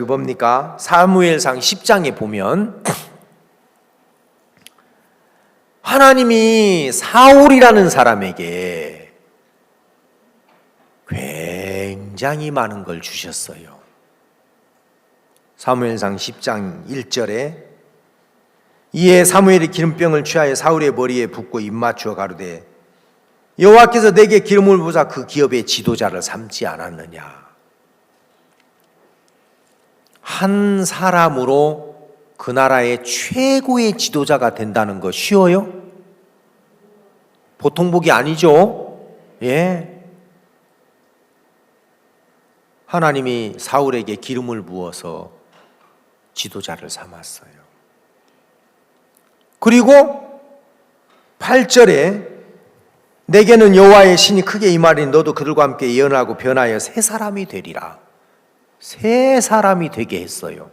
뭡니까? 사무엘상 10장에 보면 하나님이 사울이라는 사람에게 굉장히 많은 걸 주셨어요. 사무엘상 10장 1절에 이에 사무엘이 기름병을 취하여 사울의 머리에 붓고 입맞추어 가로되 여호와께서 내게 기름을 부사 그 기업의 지도자를 삼지 않았느냐. 한 사람으로 그 나라의 최고의 지도자가 된다는 거 쉬워요? 보통 복이 아니죠. 예. 하나님이 사울에게 기름을 부어서 지도자를 삼았어요. 그리고 8절에 내게는 여호와의 신이 크게 임하리니 너도 그들과 함께 예언하고 변하여 새 사람이 되리라. 새 사람이 되게 했어요.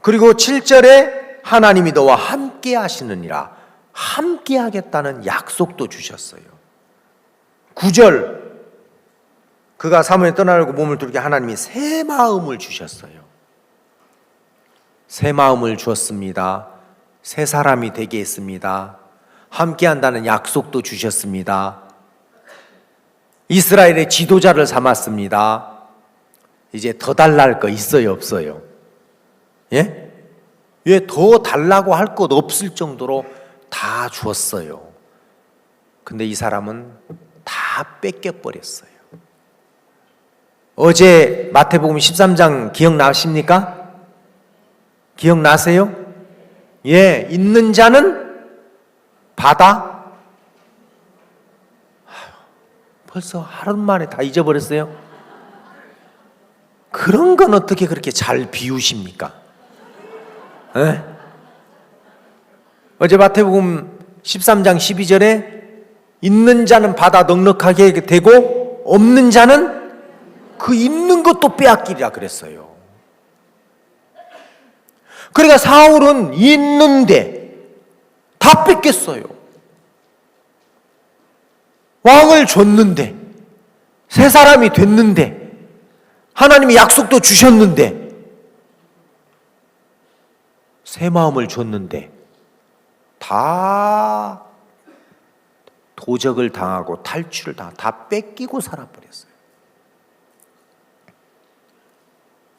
그리고 7절에 하나님이 너와 함께 하시느니라. 함께 하겠다는 약속도 주셨어요. 9절 그가 사무엘에 떠나려고 몸을 두르게 하나님이 새 마음을 주셨어요. 새 마음을 주었습니다. 새 사람이 되게 했습니다. 함께 한다는 약속도 주셨습니다. 이스라엘의 지도자를 삼았습니다. 이제 더 달랄 거 있어요, 없어요? 예? 왜 더 달라고 할 것 없을 정도로 다 주었어요. 근데 이 사람은 다 뺏겨버렸어요. 어제 마태복음 13장 기억나십니까? 기억나세요? 예, 있는 자는 받아. 벌써 하루 만에 다 잊어버렸어요? 그런 건 어떻게 그렇게 잘 비우십니까? 예? 어제 마태복음 13장 12절에 있는 자는 받아 넉넉하게 되고 없는 자는 그 있는 것도 빼앗기리라 그랬어요. 그러니까 사울은 있는데 다 뺏겼어요. 왕을 줬는데, 새 사람이 됐는데, 하나님이 약속도 주셨는데, 새 마음을 줬는데 다 도적을 당하고 탈출을 당하고 다 뺏기고 살아버렸어요.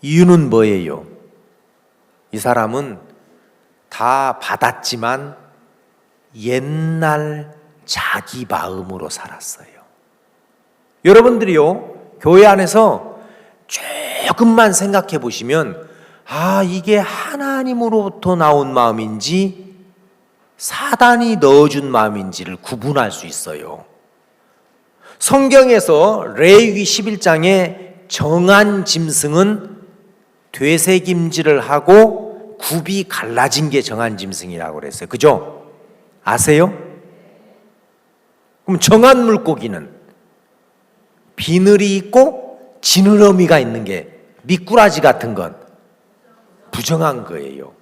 이유는 뭐예요? 이 사람은 다 받았지만 옛날 자기 마음으로 살았어요. 여러분들이요, 교회 안에서 조금만 생각해 보시면 이게 하나님으로부터 나온 마음인지 사단이 넣어준 마음인지를 구분할 수 있어요. 성경에서 레위기 11장에 정한 짐승은 되새김질을 하고 굽이 갈라진 게 정한 짐승이라고 그랬어요. 그죠? 아세요? 그럼 정한 물고기는 비늘이 있고 지느러미가 있는 게 미꾸라지 같은 건 부정한 거예요.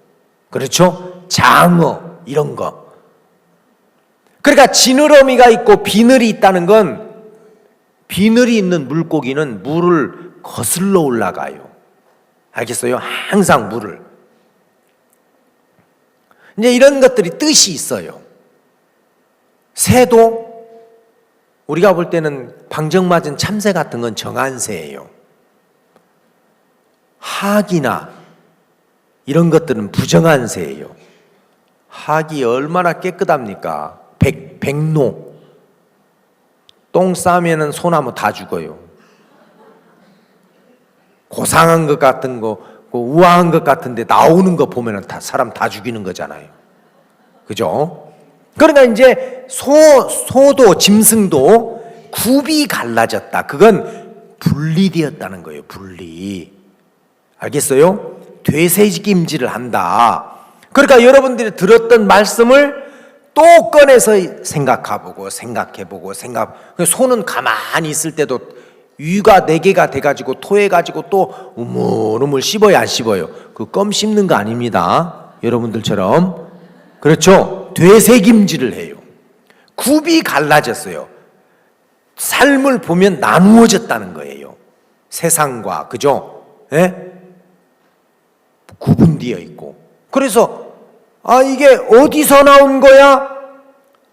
그렇죠? 장어 이런 거. 그러니까 지느러미가 있고 비늘이 있다는 건 비늘이 있는 물고기는 물을 거슬러 올라가요. 알겠어요? 항상 물을. 이제 이런 것들이 뜻이 있어요. 새도 우리가 볼 때는 방정맞은 참새 같은 건 정한 새예요. 학이나 이런 것들은 부정한 새예요. 학이 얼마나 깨끗합니까? 백로. 똥 싸면은 소나무 다 죽어요. 고상한 것 같은 거, 우아한 것 같은데 나오는 거 보면은 다 사람 다 죽이는 거잖아요. 그죠? 그러니까 이제 소도 짐승도 굽이 갈라졌다. 그건 분리되었다는 거예요. 분리. 알겠어요? 되새김질을 한다. 그러니까 여러분들이 들었던 말씀을 또 꺼내서 생각해보고 소는 가만히 있을 때도 위가 4개가 돼가지고 토해가지고 또 우물우물 씹어요, 안 씹어요? 그 껌 씹는 거 아닙니다. 여러분들처럼. 그렇죠? 되새김질을 해요. 굽이 갈라졌어요. 삶을 보면 나누어졌다는 거예요. 세상과, 그죠? 예? 구분되어 있고. 그래서 이게 어디서 나온 거야?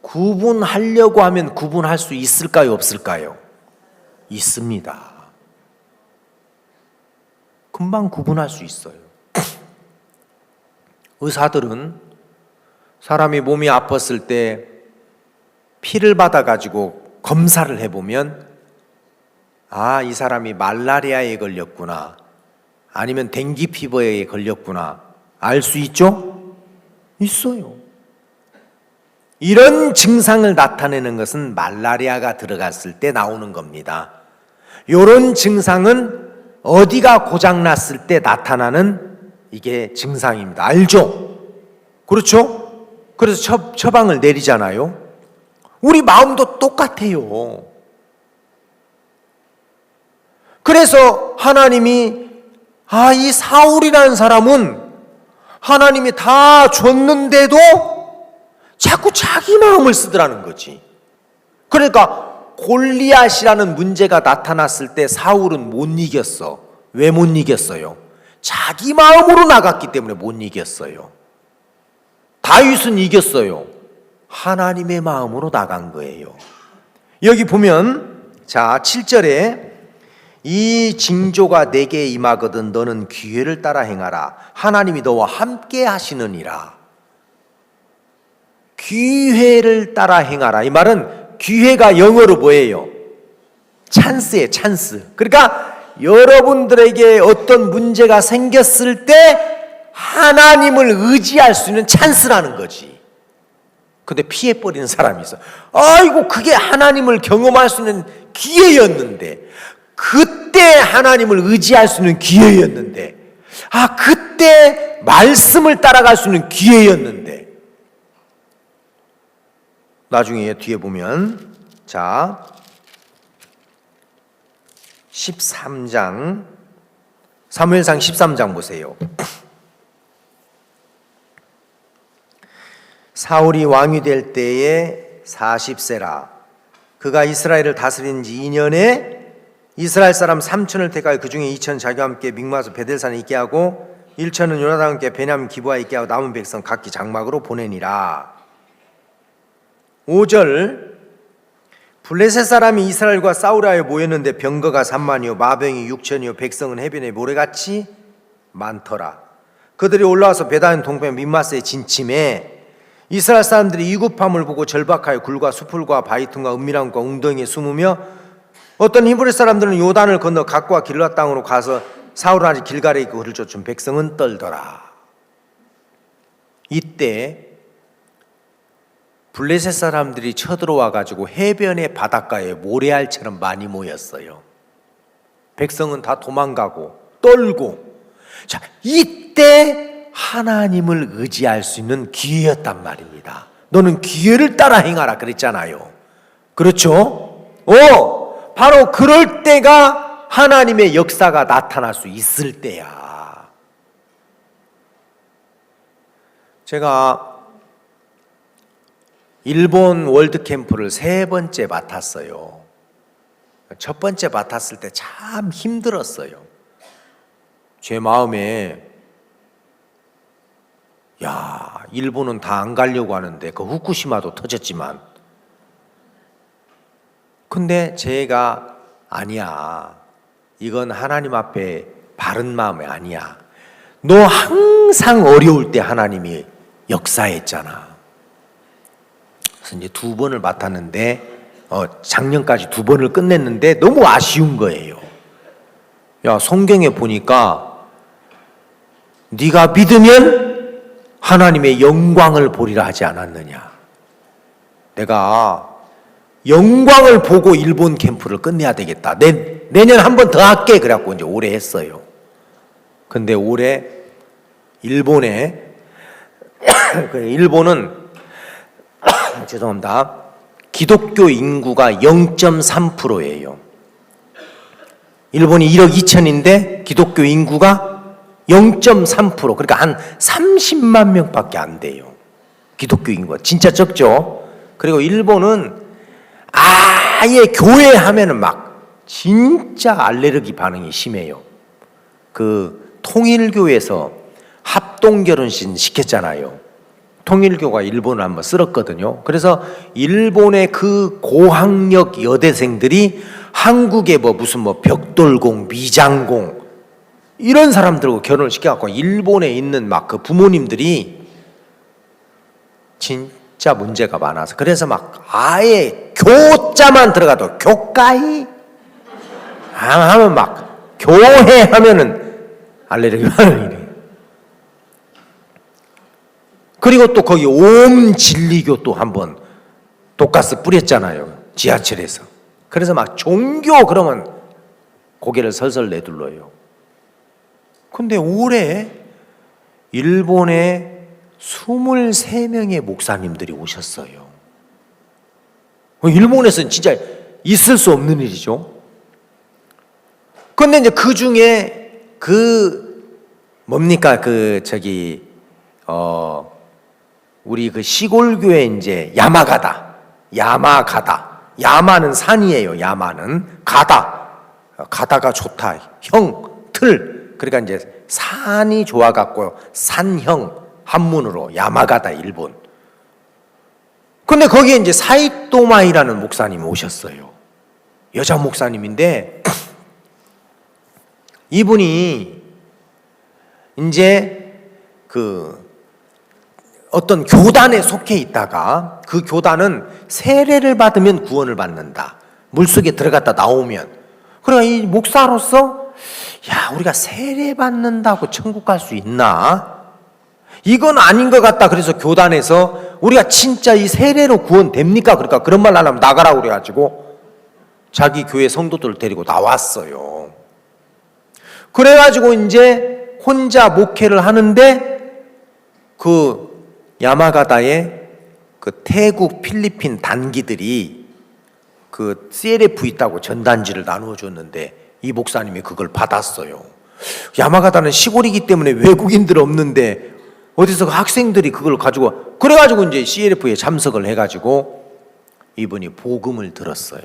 구분하려고 하면 구분할 수 있을까요, 없을까요? 있습니다. 금방 구분할 수 있어요. 의사들은 사람이 몸이 아팠을 때 피를 받아가지고 검사를 해보면 이 사람이 말라리아에 걸렸구나, 아니면 댕기 피부에 걸렸구나 알 수 있죠? 있어요. 이런 증상을 나타내는 것은 말라리아가 들어갔을 때 나오는 겁니다. 이런 증상은 어디가 고장났을 때 나타나는 이게 증상입니다. 알죠? 그렇죠? 그래서 처방을 내리잖아요. 우리 마음도 똑같아요. 그래서 하나님이 이 사울이라는 사람은 하나님이 다 줬는데도 자꾸 자기 마음을 쓰더라는 거지. 그러니까 골리앗이라는 문제가 나타났을 때 사울은 못 이겼어. 왜 못 이겼어요? 자기 마음으로 나갔기 때문에 못 이겼어요. 다윗은 이겼어요. 하나님의 마음으로 나간 거예요. 여기 보면 자 7절에 이 징조가 내게 임하거든 너는 기회를 따라 행하라. 하나님이 너와 함께 하시느니라. 기회를 따라 행하라. 이 말은 기회가 영어로 뭐예요? 찬스예요. 찬스. 그러니까 여러분들에게 어떤 문제가 생겼을 때 하나님을 의지할 수 있는 찬스라는 거지. 근데 피해버리는 사람이 있어. 아이고 그게 하나님을 경험할 수 있는 기회였는데, 그때 하나님을 의지할 수 있는 기회였는데, 그때 말씀을 따라갈 수 있는 기회였는데. 나중에 뒤에 보면 자 13장 사무엘상 13장 보세요. 사울이 왕이 될 때에 40세라. 그가 이스라엘을 다스린 지 2년에 이스라엘 사람 3천을 택하여 그 중에 2천 자기와 함께 mik마에서 베델산에 있게 하고 1천은 요나단과 함께 베냐민 기브아에 있게 하고 남은 백성 각기 장막으로 보내니라. 5절 블레셋 사람이 이스라엘과 싸우려 하여 모였는데 병거가 3만이요 마병이 6천이요 백성은 해변에 모래같이 많더라. 그들이 올라와서 베다인 동편 밋마스에 진침해 이스라엘 사람들이 이굽함을 보고 절박하여 굴과 수풀과 바위틈과 은밀한 곳과 웅덩이에 숨으며 어떤 히브리 사람들은 요단을 건너 각과 길라 땅으로 가서 사울은 아직 길갈에 있고 그를 쫓은 백성은 떨더라. 이때 블레셋 사람들이 쳐들어와 가지고 해변의 바닷가에 모래알처럼 많이 모였어요. 백성은 다 도망가고 떨고. 자, 이때 하나님을 의지할 수 있는 기회였단 말입니다. 너는 기회를 따라 행하라 그랬잖아요. 그렇죠? 바로 그럴 때가 하나님의 역사가 나타날 수 있을 때야. 제가 일본 월드캠프를 3번째 맡았어요. 첫 번째 맡았을 때 참 힘들었어요. 제 마음에 일본은 다 안 가려고 하는데 그 후쿠시마도 터졌지만, 근데 제가 아니야, 이건 하나님 앞에 바른 마음이 아니야. 너 항상 어려울 때 하나님이 역사했잖아. 그래서 이제 2번을 맡았는데 작년까지 2번을 끝냈는데 너무 아쉬운 거예요. 성경에 보니까 네가 믿으면 하나님의 영광을 보리라 하지 않았느냐. 내가 영광을 보고 일본 캠프를 끝내야 되겠다. 내년 한 번 더 할게. 그래갖고 이제 올해 했어요. 근데 올해 일본은 죄송합니다. 기독교 인구가 0.3%예요. 일본이 1억 2천인데 기독교 인구가 0.3%, 그러니까 한 30만 명밖에 안 돼요. 기독교 인구가 진짜 적죠. 그리고 일본은 아예 교회 하면은 막 진짜 알레르기 반응이 심해요. 그 통일교에서 합동결혼식 시켰잖아요. 통일교가 일본을 한번 쓸었거든요. 그래서 일본의 그 고학력 여대생들이 한국의 무슨 벽돌공, 미장공 이런 사람들하고 결혼을 시켜갖고 일본에 있는 막 그 부모님들이 진짜 문제가 많아서, 그래서 막 아예 교자만 들어가도 교가이 하면 막 교회 하면은 알레르기 많은 일이에요. 그리고 또 거기 옴 진리교 또 한번 독가스 뿌렸잖아요. 지하철에서. 그래서 막 종교 그러면 고개를 설설 내둘러요. 근데 올해 일본에 23명의 목사님들이 오셨어요. 일본에서는 진짜 있을 수 없는 일이죠. 근데 이제 그 중에 뭡니까 우리 그 시골교회 이제 야마는 산이에요. 야마는 가다가 좋다. 틀. 그러니까 이제 산이 좋아갖고 산형 한문으로 야마가다 일본. 근데 거기에 이제 사이토마이라는 목사님이 오셨어요. 여자 목사님인데 이분이 이제 어떤 교단에 속해 있다가 그 교단은 세례를 받으면 구원을 받는다. 물속에 들어갔다 나오면. 그러니까 이 목사로서 우리가 세례 받는다고 천국 갈 수 있나? 이건 아닌 것 같다. 그래서 교단에서 우리가 진짜 이 세례로 구원 됩니까? 그러니까 그런 말 하려면 나가라고 그래가지고 자기 교회 성도들을 데리고 나왔어요. 그래가지고 이제 혼자 목회를 하는데 야마가다에 태국, 필리핀 단기들이 CLF 있다고 전단지를 나누어 줬는데 이 목사님이 그걸 받았어요. 야마가다는 시골이기 때문에 외국인들 없는데 어디서 학생들이 그걸 가지고 그래가지고 이제 CLF에 참석을 해가지고 이분이 복음을 들었어요.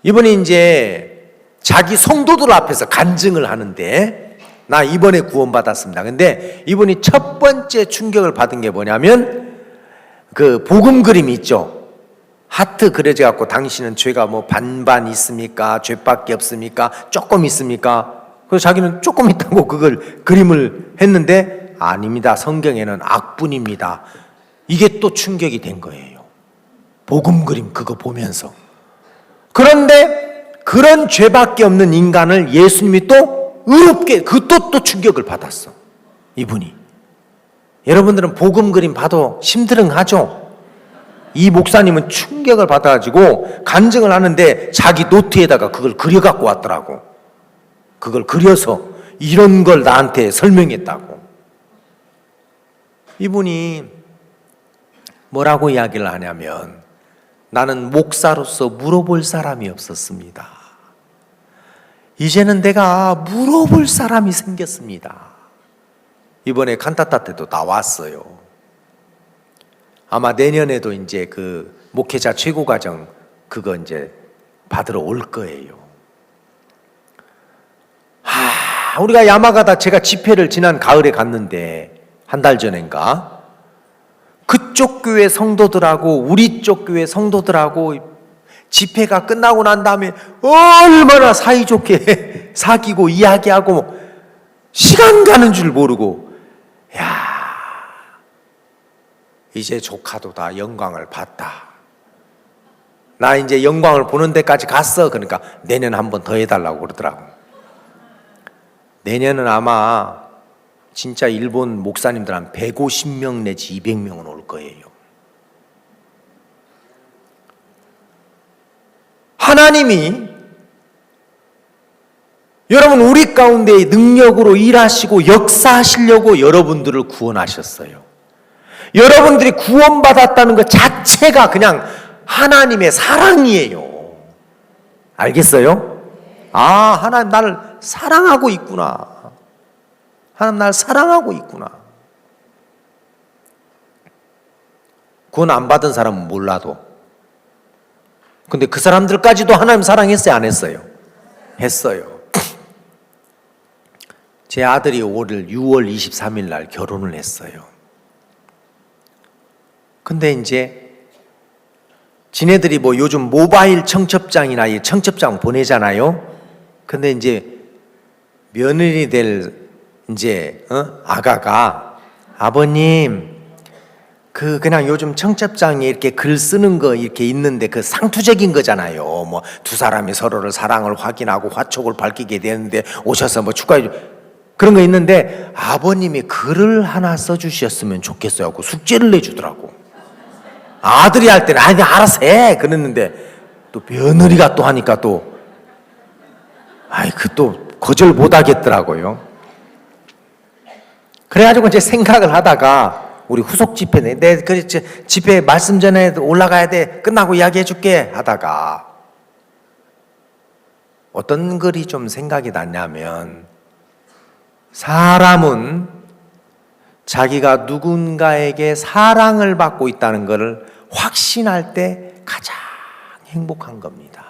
이분이 이제 자기 성도들 앞에서 간증을 하는데 나 이번에 구원받았습니다. 근데 이분이 첫 번째 충격을 받은 게 뭐냐면 복음 그림이 있죠. 하트 그려져 갖고 당신은 죄가 반반 있습니까? 죄밖에 없습니까? 조금 있습니까? 그래서 자기는 조금 있다고 그걸 그림을 했는데 아닙니다. 성경에는 악분입니다. 이게 또 충격이 된 거예요. 복음 그림 그거 보면서. 그런데 그런 죄밖에 없는 인간을 예수님이 또 의롭게 또 충격을 받았어. 이분이. 여러분들은 복음 그림 봐도 심드렁하죠? 이 목사님은 충격을 받아가지고 간증을 하는데 자기 노트에다가 그걸 그려갖고 왔더라고. 그걸 그려서 이런 걸 나한테 설명했다고. 이분이 뭐라고 이야기를 하냐면 나는 목사로서 물어볼 사람이 없었습니다. 이제는 내가 물어볼 사람이 생겼습니다. 이번에 칸타타 때도 나왔어요. 아마 내년에도 이제 목회자 최고과정 그거 이제 받으러 올 거예요. 우리가 야마가다 제가 집회를 지난 가을에 갔는데 한 달 전인가 그쪽 교회 성도들하고 우리 쪽 교회 성도들하고 집회가 끝나고 난 다음에 얼마나 사이좋게 사귀고 이야기하고 시간 가는 줄 모르고 이제 조카도 다 영광을 봤다. 나 이제 영광을 보는 데까지 갔어. 그러니까 내년 한 번 더 해달라고 그러더라고. 내년은 아마 진짜 일본 목사님들 한 150명 내지 200명은 올 거예요. 하나님이 여러분 우리 가운데 능력으로 일하시고 역사하시려고 여러분들을 구원하셨어요. 여러분들이 구원받았다는 것 자체가 그냥 하나님의 사랑이에요. 알겠어요? 하나님 나를 사랑하고 있구나. 하나님 나를 사랑하고 있구나. 구원 안 받은 사람은 몰라도. 근데 그 사람들까지도 하나님 사랑했어요? 안 했어요? 했어요. 제 아들이 올 6월 23일 날 결혼을 했어요. 근데 이제 지네들이 요즘 모바일 청첩장이나 이 청첩장 보내잖아요. 근데 이제 며느리 될 이제 아가가 아버님 그냥 요즘 청첩장에 이렇게 글 쓰는 거 이렇게 있는데 그 상투적인 거잖아요. 뭐 두 사람이 서로를 사랑을 확인하고 화촉을 밝히게 되는데 오셔서 뭐 축하해 그런 거 있는데 아버님이 글을 하나 써주셨으면 좋겠어요 하고 숙제를 내주더라고. 아들이 할 때는 아니 알아서 해 그랬는데 또 며느리가 또 하니까 또 또 거절 못 하겠더라고요. 그래가지고 이제 생각을 하다가 우리 후속 집회네. 집회 말씀 전에 올라가야 돼. 끝나고 이야기해 줄게 하다가 어떤 글이 좀 생각이 났냐면 사람은 자기가 누군가에게 사랑을 받고 있다는 것을 확신할 때 가장 행복한 겁니다.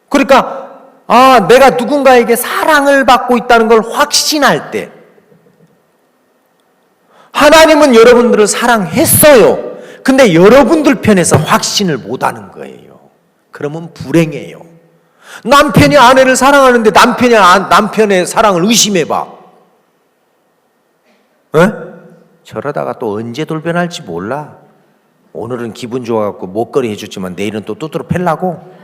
그러니까 내가 누군가에게 사랑을 받고 있다는 걸 확신할 때 하나님은 여러분들을 사랑했어요. 근데 여러분들 편에서 확신을 못하는 거예요. 그러면 불행해요. 남편이 아내를 사랑하는데 남편이 남편의 사랑을 의심해봐. 저러다가 또 언제 돌변할지 몰라. 오늘은 기분 좋아갖고 목걸이 해줬지만 내일은 또 두드러 팰라고.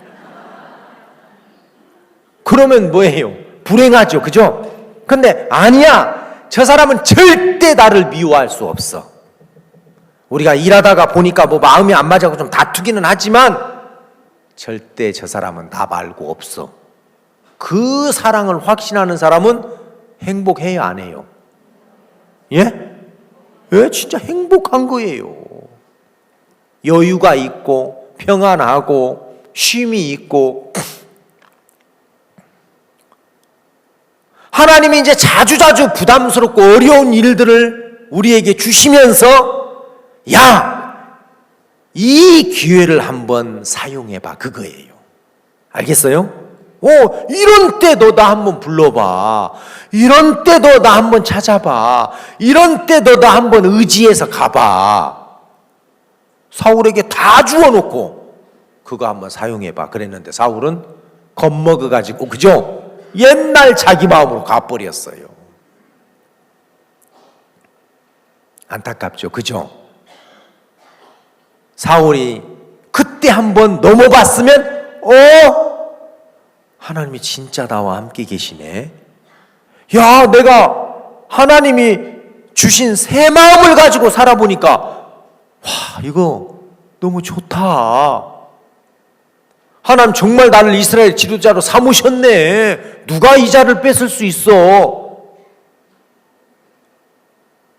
그러면 뭐예요? 불행하죠. 그죠? 근데 아니야. 저 사람은 절대 나를 미워할 수 없어. 우리가 일하다가 보니까 뭐 마음이 안 맞아서 좀 다투기는 하지만 절대 저 사람은 나 말고 없어. 그 사랑을 확신하는 사람은 행복해요, 안 해요? 예? 진짜 행복한 거예요. 여유가 있고 평안하고 쉼이 있고 하나님이 이제 자주자주 부담스럽고 어려운 일들을 우리에게 주시면서 이 기회를 한번 사용해봐 그거예요. 알겠어요? 이런 때 너 나 한번 불러봐. 이런 때 너 나 한번 찾아봐. 이런 때 너 나 한번 의지해서 가봐. 사울에게 다 주워놓고 그거 한번 사용해봐 그랬는데 사울은 겁먹어가지고 그죠? 옛날 자기 마음으로 가버렸어요. 안타깝죠. 그죠? 사울이 그때 한번 넘어갔으면 하나님이 진짜 나와 함께 계시네. 내가 하나님이 주신 새 마음을 가지고 살아보니까 이거 너무 좋다. 하나님 정말 나를 이스라엘 지도자로 삼으셨네. 누가 이 자를 뺏을 수 있어?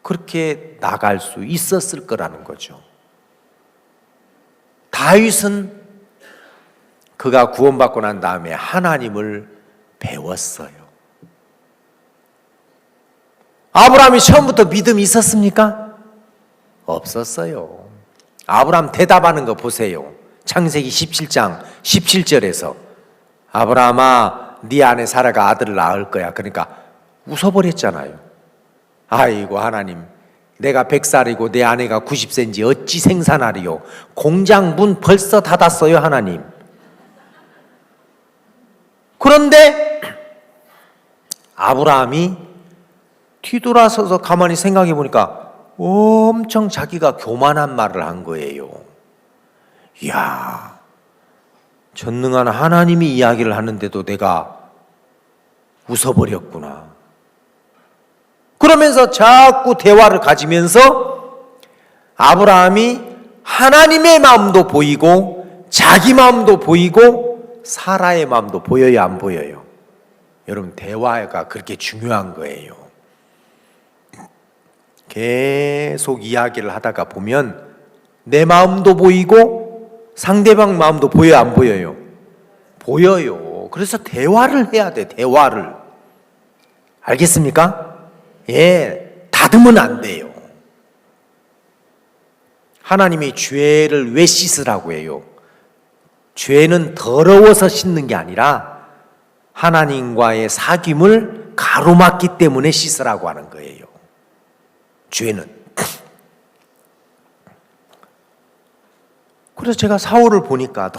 그렇게 나갈 수 있었을 거라는 거죠. 다윗은 그가 구원받고 난 다음에 하나님을 배웠어요. 아브라함이 처음부터 믿음이 있었습니까? 없었어요. 아브라함 대답하는 거 보세요. 창세기 17장 17절에서 아브라함아 네 아내 사라가 아들을 낳을 거야. 그러니까 웃어버렸잖아요. 아이고 하나님 내가 100살이고 내 아내가 90세인지 어찌 생산하리요. 공장 문 벌써 닫았어요 하나님. 그런데 아브라함이 뒤돌아서서 가만히 생각해 보니까 엄청 자기가 교만한 말을 한 거예요. 이야, 전능한 하나님이 이야기를 하는데도 내가 웃어버렸구나. 그러면서 자꾸 대화를 가지면서 아브라함이 하나님의 마음도 보이고 자기 마음도 보이고 사라의 마음도 보여요, 안 보여요? 여러분 대화가 그렇게 중요한 거예요. 계속 이야기를 하다가 보면 내 마음도 보이고 상대방 마음도 보여요, 안 보여요? 보여요. 그래서 대화를 해야 돼, 대화를. 알겠습니까? 다듬으면 안 돼요. 하나님이 죄를 왜 씻으라고 해요? 죄는 더러워서 씻는 게 아니라 하나님과의 사귐을 가로막기 때문에 씻으라고 하는 거예요. 죄는. 그래서 제가 사울을 보니까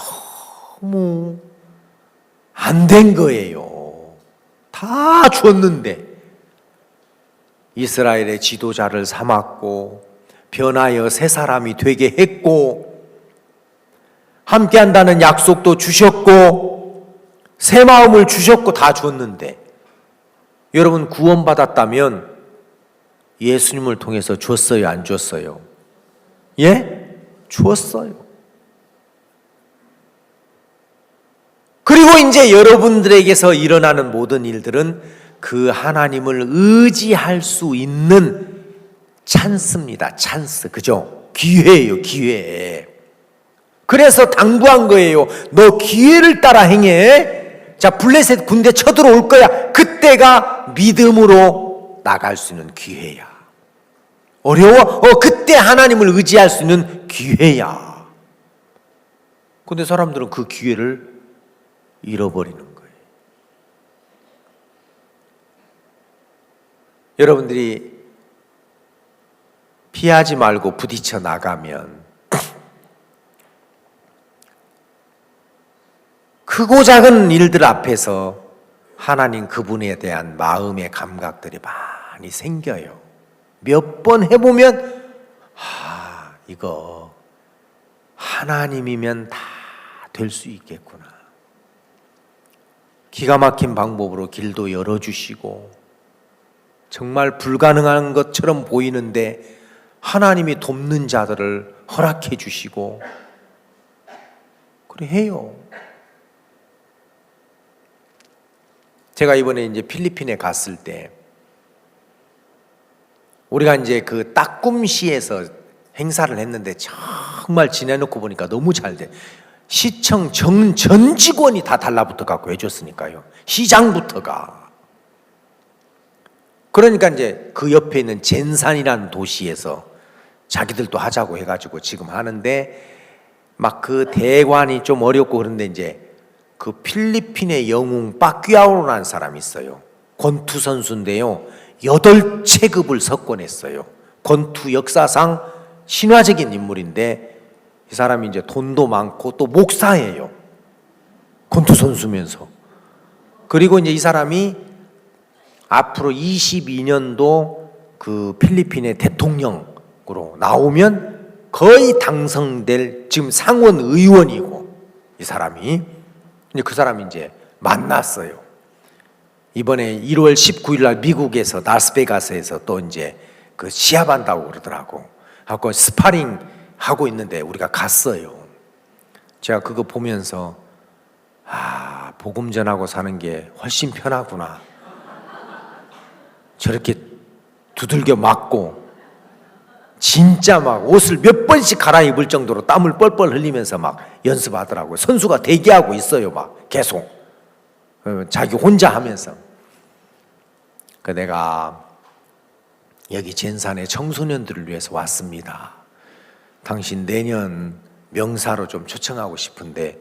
너무 안 된 거예요. 다 줬는데 이스라엘의 지도자를 삼았고 변하여 새 사람이 되게 했고, 함께 한다는 약속도 주셨고, 새 마음을 주셨고 다 줬는데, 여러분 구원받았다면 예수님을 통해서 줬어요, 안 줬어요? 예? 주었어요. 그리고 이제 여러분들에게서 일어나는 모든 일들은 그 하나님을 의지할 수 있는 찬스입니다. 찬스. 그죠? 기회예요, 기회. 그래서 당부한 거예요. 너 기회를 따라 행해. 자, 블레셋 군대 쳐들어올 거야. 그때가 믿음으로 나갈 수 있는 기회야. 어려워? 그때 하나님을 의지할 수 있는 기회야. 근데 사람들은 그 기회를 잃어버리는 거예요. 여러분들이 피하지 말고 부딪혀 나가면 크고 작은 일들 앞에서 하나님 그분에 대한 마음의 감각들이 많이 생겨요. 몇 번 해보면 이거 하나님이면 다 될 수 있겠구나. 기가 막힌 방법으로 길도 열어주시고 정말 불가능한 것처럼 보이는데 하나님이 돕는 자들을 허락해 주시고 그래 해요. 제가 이번에 이제 필리핀에 갔을 때 우리가 이제 그 따꿈시에서 행사를 했는데 정말 지내놓고 보니까 너무 잘 돼. 시청 전 직원이 다 달라붙어 갖고 해줬으니까요. 시장부터가. 그러니까 이제 그 옆에 있는 젠산이라는 도시에서 자기들도 하자고 해가지고 지금 하는데 막 그 대관이 좀 어렵고 그런데 이제 그 필리핀의 영웅 빠퀴아오라는 사람이 있어요. 권투 선수인데요. 8체급을 석권했어요. 권투 역사상 신화적인 인물인데 이 사람이 이제 돈도 많고 또 목사예요. 권투 선수면서. 그리고 이제 이 사람이 앞으로 22년도 그 필리핀의 대통령으로 나오면 거의 당선될 지금 상원 의원이고 이 사람이 근데 그 사람이 이제 만났어요. 이번에 1월 19일 날 미국에서 라스베가스에서 또 이제 그 시합한다고 그러더라고. 하고 스파링 하고 있는데 우리가 갔어요. 제가 그거 보면서 복음 전하고 사는 게 훨씬 편하구나. 저렇게 두들겨 맞고 진짜 막 옷을 몇 번씩 갈아입을 정도로 땀을 뻘뻘 흘리면서 막 연습하더라고요. 선수가 대기하고 있어요. 막 계속 자기 혼자 하면서. 그 내가 여기 젠산의 청소년들을 위해서 왔습니다. 당신 내년 명사로 좀 초청하고 싶은데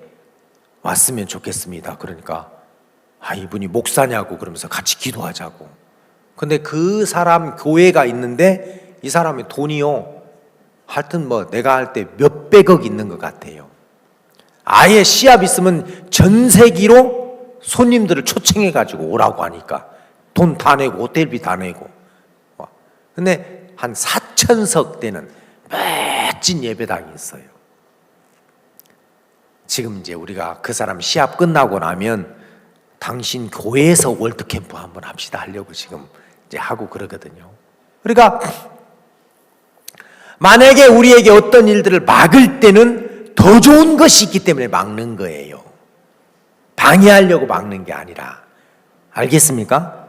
왔으면 좋겠습니다. 그러니까 이분이 목사냐고 그러면서 같이 기도하자고. 근데 그 사람 교회가 있는데 이 사람의 돈이요. 하여튼 뭐 내가 할 때 몇백억 있는 것 같아요. 아예 시합 있으면 전세기로 손님들을 초청해가지고 오라고 하니까 돈 다 내고 호텔비 다 내고. 근데 한 4,000석 되는 멋진 예배당이 있어요. 지금 이제 우리가 그 사람 시합 끝나고 나면 당신 교회에서 월드캠프 한번 합시다 하려고 지금 이제 하고 그러거든요. 그러니까 만약에 우리에게 어떤 일들을 막을 때는 더 좋은 것이 있기 때문에 막는 거예요. 방해하려고 막는 게 아니라. 알겠습니까?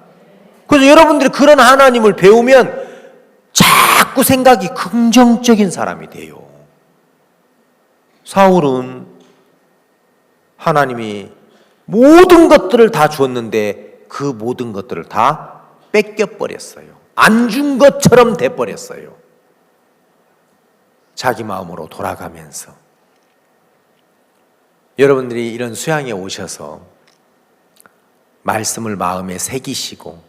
그래서 여러분들이 그런 하나님을 배우면 자꾸 생각이 긍정적인 사람이 돼요. 사울은 하나님이 모든 것들을 다 줬는데 그 모든 것들을 다 뺏겨버렸어요. 안 준 것처럼 돼버렸어요. 자기 마음으로 돌아가면서. 여러분들이 이런 수양에 오셔서 말씀을 마음에 새기시고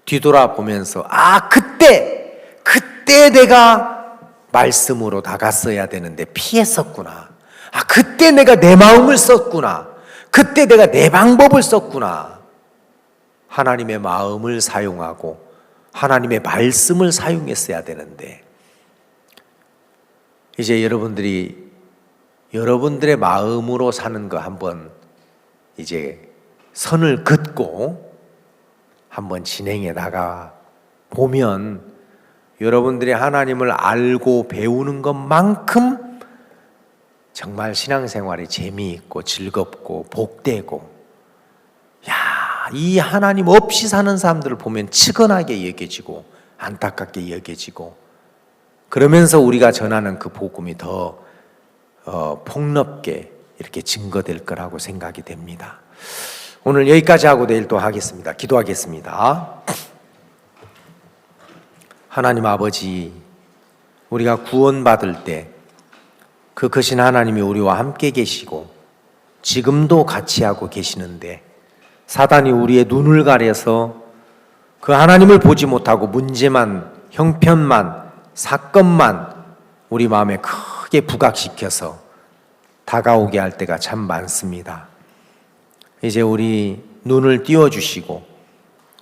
뒤돌아보면서 그때 내가 말씀으로 나갔어야 되는데 피했었구나. 그때 내가 내 마음을 썼구나. 그때 내가 내 방법을 썼구나. 하나님의 마음을 사용하고 하나님의 말씀을 사용했어야 되는데 이제 여러분들의 마음으로 사는 거 한번 이제 선을 긋고 한번 진행해 나가 보면 여러분들이 하나님을 알고 배우는 것만큼 정말 신앙생활이 재미있고 즐겁고 복되고, 이 하나님 없이 사는 사람들을 보면 측은하게 여겨지고 안타깝게 여겨지고, 그러면서 우리가 전하는 그 복음이 더 폭넓게 이렇게 증거될 거라고 생각이 됩니다. 오늘 여기까지 하고 내일 또 하겠습니다. 기도하겠습니다. 하나님 아버지, 우리가 구원받을 때 그 크신 하나님이 우리와 함께 계시고 지금도 같이 하고 계시는데, 사단이 우리의 눈을 가려서 그 하나님을 보지 못하고 문제만, 형편만, 사건만 우리 마음에 크게 부각시켜서 다가오게 할 때가 참 많습니다. 이제 우리 눈을 띄워주시고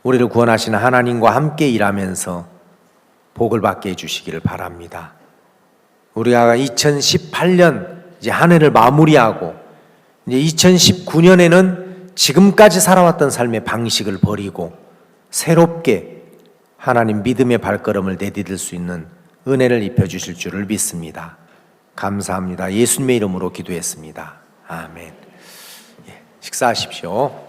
우리를 구원하시는 하나님과 함께 일하면서 복을 받게 해주시기를 바랍니다. 우리가 2018년 이제 한 해를 마무리하고 이제 2019년에는 지금까지 살아왔던 삶의 방식을 버리고 새롭게 하나님 믿음의 발걸음을 내디딜 수 있는 은혜를 입혀주실 줄을 믿습니다. 감사합니다. 예수님의 이름으로 기도했습니다. 아멘. 식사하십시오.